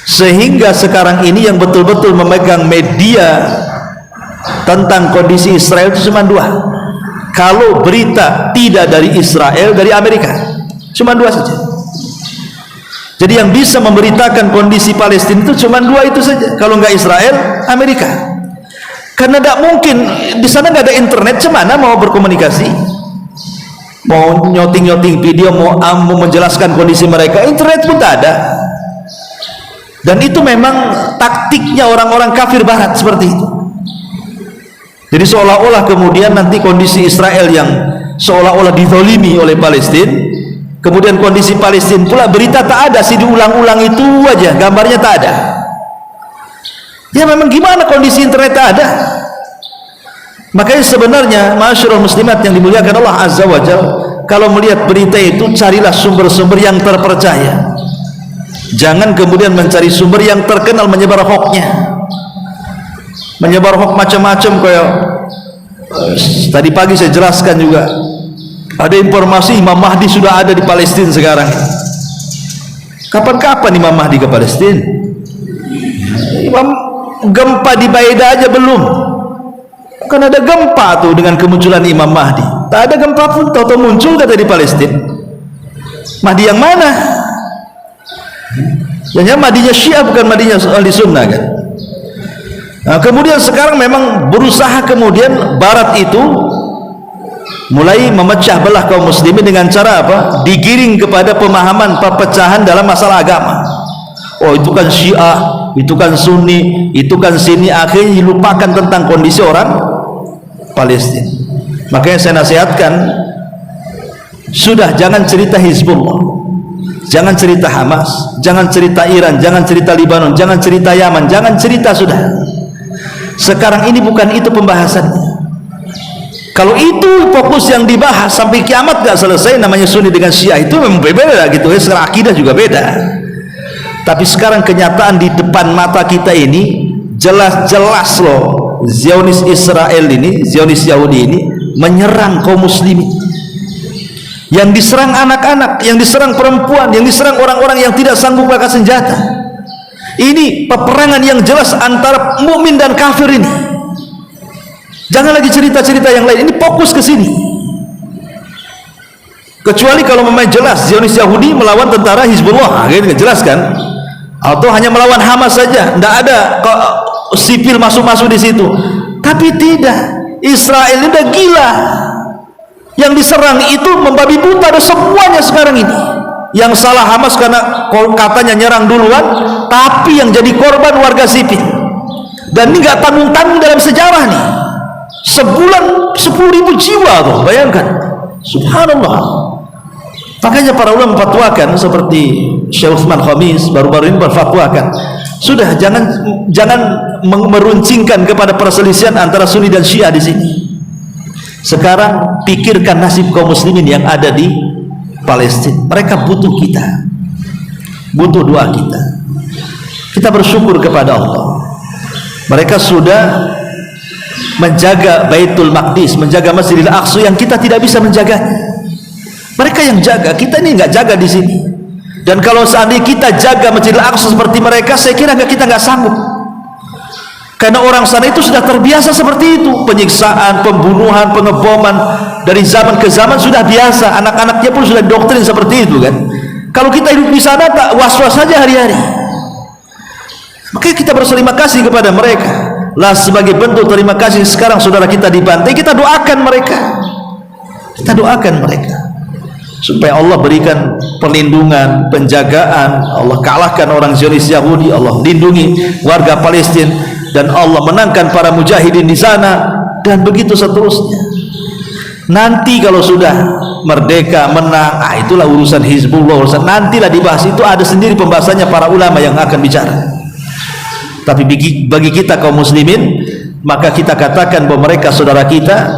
Sehingga sekarang ini yang betul-betul memegang media tentang kondisi Israel itu cuma 2. Kalau berita tidak dari Israel, dari Amerika, cuma 2 saja. Jadi yang bisa memberitakan kondisi Palestina itu cuma 2 itu saja. Kalau nggak Israel, Amerika. Karena tidak mungkin di sana nggak ada internet, cemana mau berkomunikasi, mau nyoting-nyoting video, mau menjelaskan kondisi mereka, internet pun tak ada. Dan itu memang taktiknya orang-orang kafir barat seperti itu. Jadi seolah-olah kemudian nanti kondisi Israel yang seolah-olah dizalimi oleh Palestina, kemudian kondisi Palestina pula berita tak ada, sih diulang-ulang itu aja, gambarnya tak ada. Ya memang gimana kondisi internet tak ada. Makanya sebenarnya masyarakat muslimat yang dimuliakan Allah Azza wa Jalla, kalau melihat berita itu carilah sumber-sumber yang terpercaya. Jangan kemudian mencari sumber yang terkenal menyebar hoaxnya. Menyebar hoax macam-macam, kayak tadi pagi saya jelaskan juga, ada informasi Imam Mahdi sudah ada di Palestina sekarang. Kapan-kapan Imam Mahdi ke Palestina? Gempa di Baida aja belum, kan ada gempa tuh dengan kemunculan Imam Mahdi. Tak ada gempa pun tahu-tahu muncul kata di Palestina. Mahdi yang mana? Yang Mahdinya Syiah bukan Mahdinya Ahli Sunnah kan. Nah, kemudian sekarang memang berusaha kemudian Barat itu mulai memecah belah kaum muslimin dengan cara apa? Digiring kepada pemahaman perpecahan dalam masalah agama. Oh itu kan Syiah, itu kan Sunni, itu kan sini, akhirnya dilupakan tentang kondisi orang Palestina. Makanya saya nasihatkan, sudah jangan cerita Hizbullah, jangan cerita Hamas, jangan cerita Iran, jangan cerita Libanon, jangan cerita Yaman, jangan cerita sudah. Sekarang ini bukan itu pembahasannya. Kalau itu fokus yang dibahas sampai kiamat gak selesai, namanya Sunni dengan Syiah itu memang berbeda gitu ya, secara akidah juga beda. Tapi sekarang kenyataan di depan mata kita ini jelas-jelas loh, Zionis Israel ini, Zionis Yahudi ini menyerang kaum muslimin. Yang diserang anak-anak, yang diserang perempuan, yang diserang orang-orang yang tidak sanggup pakai senjata. Ini peperangan yang jelas antara mukmin dan kafir ini. Jangan lagi cerita-cerita yang lain, ini fokus ke sini. Kecuali kalau memang jelas Zionis Yahudi melawan tentara Hizbullah, gitu jelas kan? Atau hanya melawan Hamas saja, tidak ada sipil masuk di situ. Tapi tidak, Israel ini udah gila. Yang diserang itu membabi buta, ada semuanya sekarang ini. Yang salah Hamas karena katanya nyerang duluan, tapi yang jadi korban warga sipil. Dan ini nggak tanggung-tanggung dalam sejarah nih. Sebulan 10.000 jiwa tuh, bayangkan. Subhanallah. Makanya para ulama fatwakan seperti Syekh Utsman Khamis baru-baru ini berfatwakan, sudah jangan meruncingkan kepada perselisihan antara Sunni dan Syiah di sini. Sekarang pikirkan nasib kaum muslimin yang ada di Palestina. Mereka butuh kita, butuh doa kita. Kita bersyukur kepada Allah. Mereka sudah menjaga Baitul Maqdis, menjaga Masjidil Aqsa yang kita tidak bisa menjaganya. Mereka yang jaga, kita ini nggak jaga di sini. Dan kalau seandainya kita jaga Masjidil Aqsa seperti mereka, saya kira kita nggak sanggup. Karena orang sana itu sudah terbiasa seperti itu, penyiksaan, pembunuhan, pengeboman dari zaman ke zaman sudah biasa. Anak-anaknya pun sudah doktrin seperti itu kan. Kalau kita hidup di sana tak was-was saja hari-hari. Makanya kita berterima kasih kepada mereka. Lah sebagai bentuk terima kasih sekarang saudara kita dibantai, kita doakan mereka. Kita doakan mereka supaya Allah berikan perlindungan, penjagaan, Allah kalahkan orang Zionis Yahudi, Allah lindungi warga Palestina, dan Allah menangkan para mujahidin di sana, dan begitu seterusnya. Nanti kalau sudah merdeka, menang, itulah urusan Hizbullah, urusan nantilah dibahas, itu ada sendiri pembahasannya para ulama yang akan bicara. Tapi bagi kita kaum muslimin, maka kita katakan bahwa mereka saudara kita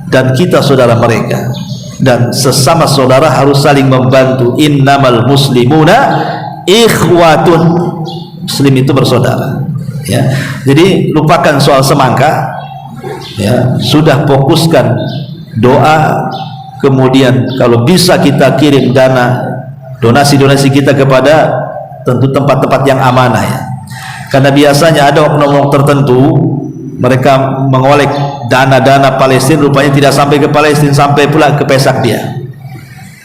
dan kita saudara mereka, dan sesama saudara harus saling membantu. Innamal muslimuna ikhwatun, muslim itu bersaudara ya. Jadi lupakan soal semangka ya, sudah fokuskan doa. Kemudian kalau bisa kita kirim dana, donasi kita kepada tentu tempat-tempat yang amanah ya. Karena biasanya ada oknum tertentu mereka mengolek dana-dana Palestina, rupanya tidak sampai ke Palestina, sampai pula ke Pesak dia.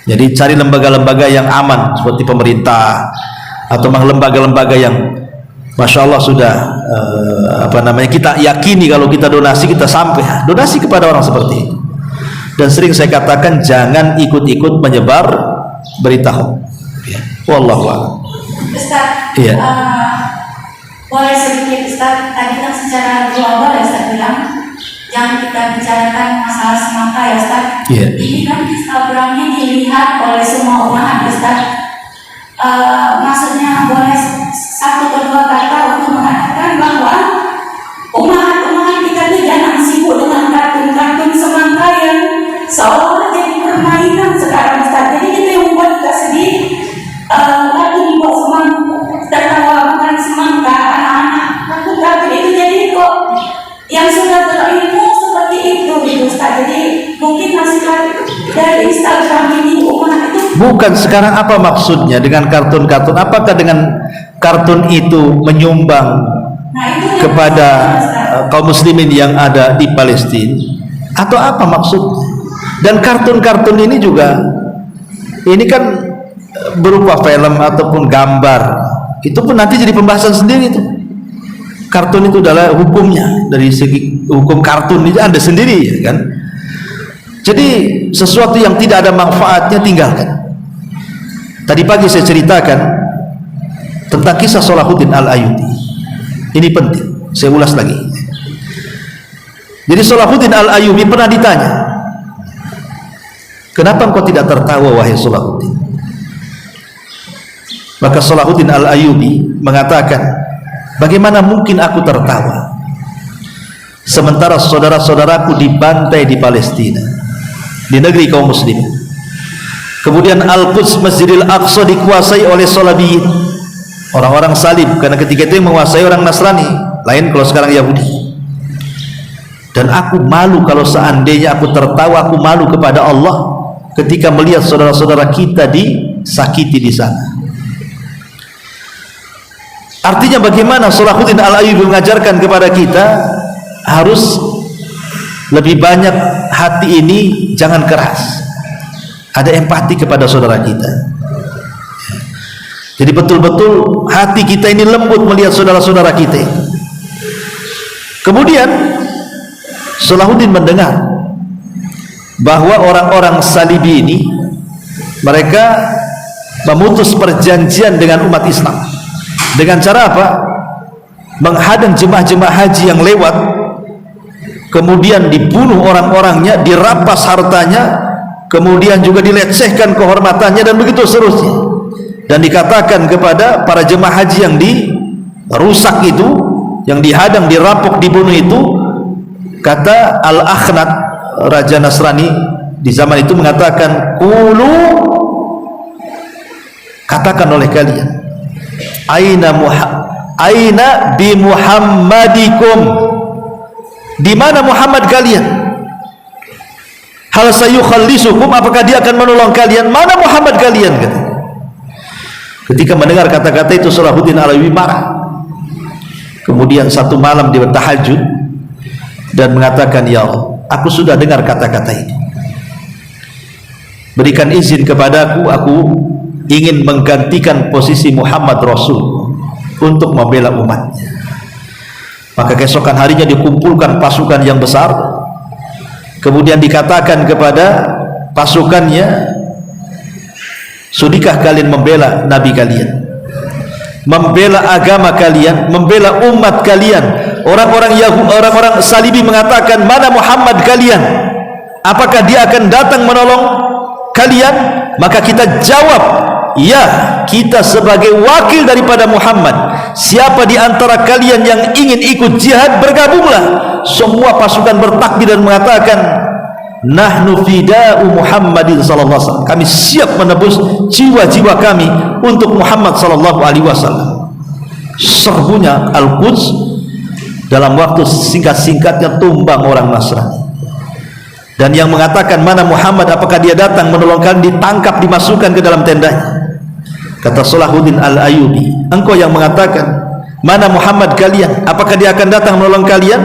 Jadi cari lembaga-lembaga yang aman seperti pemerintah atau lembaga-lembaga yang Masya Allah sudah kita yakini kalau kita donasi kita sampai donasi kepada orang seperti itu. Dan sering saya katakan jangan ikut-ikut menyebar berita hoax ya. Wallahu a'lam. Ustaz, iya. Boleh sedikit Ustaz, tadi kan secara global ya Ustaz bilang jangan kita bicarakan masalah semangka ya Ustaz. Iya. Ini kan Instagramnya dilihat oleh semua umat Ustaz. Maksudnya boleh satu kedua kata untuk mengatakan bahwa umat kita itu jangan sibuk dengan kartun-kartun semangka yang seolah jadi permainan sekarang Ustaz. Jadi itu yang membuat kita sedih. Lalu dibuat semangka, tertawa makan semangka, anak-anak kartun itu jadi kok yang sudah berilmu seperti itu gitu Ustaz. Jadi mungkin nasihat dari Instagram ini umat itu bukan. Sekarang apa maksudnya dengan kartun-kartun? Apakah dengan kartun itu menyumbang kepada kaum muslimin yang ada di Palestina, atau apa maksudnya? Dan kartun-kartun ini juga, ini kan berupa film ataupun gambar, itu pun nanti jadi pembahasan sendiri itu. Kartun itu adalah hukumnya, dari segi hukum kartun itu ada sendiri ya kan. Jadi sesuatu yang tidak ada manfaatnya tinggalkan. Tadi pagi saya ceritakan tentang kisah Salahuddin Al-Ayyubi. Ini penting, saya ulas lagi. Jadi Salahuddin Al-Ayyubi pernah ditanya, kenapa engkau tidak tertawa wahai Salahuddin? Maka Salahuddin Al-Ayyubi mengatakan, bagaimana mungkin aku tertawa sementara saudara-saudaraku dibantai di Palestina, di negeri kaum muslimin. Kemudian Al-Quds, Masjidil Aqsa dikuasai oleh Salabiyin, orang-orang salib, karena ketika itu yang menguasai orang Nasrani, lain kalau sekarang Yahudi. Dan aku malu kalau seandainya aku tertawa, aku malu kepada Allah ketika melihat saudara-saudara kita disakiti di sana. Artinya bagaimana Salahuddin Al-Ayyubi mengajarkan kepada kita harus lebih banyak hati ini jangan keras. ada empati kepada saudara kita. Jadi betul-betul hati kita ini lembut melihat saudara-saudara kita. Kemudian Salahuddin mendengar bahwa orang-orang Salibi ini mereka memutus perjanjian dengan umat Islam. Dengan cara apa? Menghadang jemaah-jemaah haji yang lewat, kemudian dibunuh orang-orangnya, dirampas hartanya, kemudian juga dilecehkan kehormatannya, dan begitu seterusnya. Dan dikatakan kepada para jemaah haji yang dirusak itu, yang dihadang, dirampok, dibunuh itu, kata Al-Akhnat, raja Nasrani di zaman itu mengatakan, "Qulu," katakan oleh kalian, aina bi Muhammadikum, di mana Muhammad kalian? Hal sayukhallisukum, apakah dia akan menolong kalian? Mana Muhammad kalian? Ketika mendengar kata-kata itu, Salahuddin Alawi marah. Kemudian satu malam dia bertahajud dan mengatakan, "Ya Allah, aku sudah dengar kata-kata ini. Berikan izin kepadaku, aku ingin menggantikan posisi Muhammad Rasul untuk membela umatnya." Maka keesokan harinya dikumpulkan pasukan yang besar, kemudian dikatakan kepada pasukannya, "Sudikah kalian membela Nabi kalian, membela agama kalian, membela umat kalian?" Orang-orang Salibi mengatakan, "Mana Muhammad kalian? Apakah dia akan datang menolong kalian?" Maka kita jawab, "Ya, kita sebagai wakil daripada Muhammad. Siapa di antara kalian yang ingin ikut jihad, bergabunglah." Semua pasukan bertakbir dan mengatakan, "Nahnu fida'u Muhammadin sallallahu alaihi wasallam." Kami siap menebus jiwa-jiwa kami untuk Muhammad sallallahu alaihi wasallam. Serbunya Al-Quds dalam waktu singkat-singkatnya tumbang orang Nasrani. Dan yang mengatakan, "Mana Muhammad, apakah dia datang menolong kalian?" ditangkap, dimasukkan ke dalam tendanya. Kata Salahuddin Al-Ayyubi, "Engkau yang mengatakan, mana Muhammad kalian, apakah dia akan datang menolong kalian?"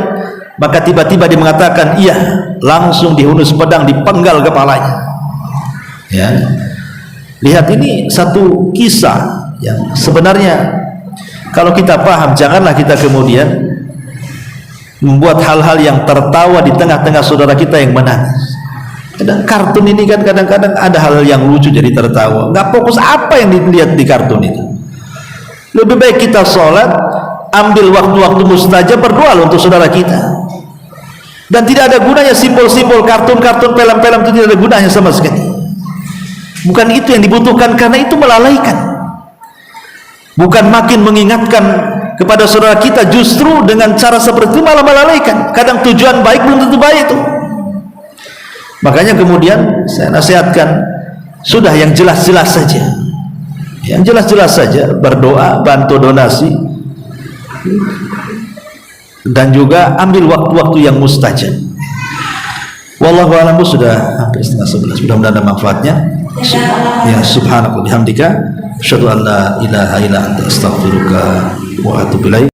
Maka tiba-tiba dia mengatakan, "Iya." Langsung dihunus pedang, dipenggal kepalanya. Ya, lihat, ini satu kisah yang sebenarnya kalau kita paham, janganlah kita kemudian membuat hal-hal yang tertawa di tengah-tengah saudara kita yang menangis. Dan kartun ini kan kadang-kadang ada hal yang lucu jadi tertawa, nggak fokus apa yang dilihat di kartun itu. Lebih baik kita sholat, ambil waktu-waktu mustajab, berdoa untuk saudara kita. Dan tidak ada gunanya simbol-simbol, kartun-kartun, film-film itu tidak ada gunanya sama sekali. Bukan itu yang dibutuhkan, karena itu melalaikan. Bukan makin mengingatkan kepada saudara kita, justru dengan cara seperti itu malah melalaikan. Kadang tujuan baik belum tentu baik itu. Makanya kemudian saya nasihatkan, sudah yang jelas-jelas saja, yang jelas-jelas saja, berdoa, bantu donasi, dan juga ambil waktu-waktu yang mustajab. Wallahu a'lam. Sudah hampir 10:30. Mudah-mudahan ada manfaatnya. Ya, subhanaka bihamdika asyhadu an la ilaha illa anta astaghfiruka wa atubu ilaik.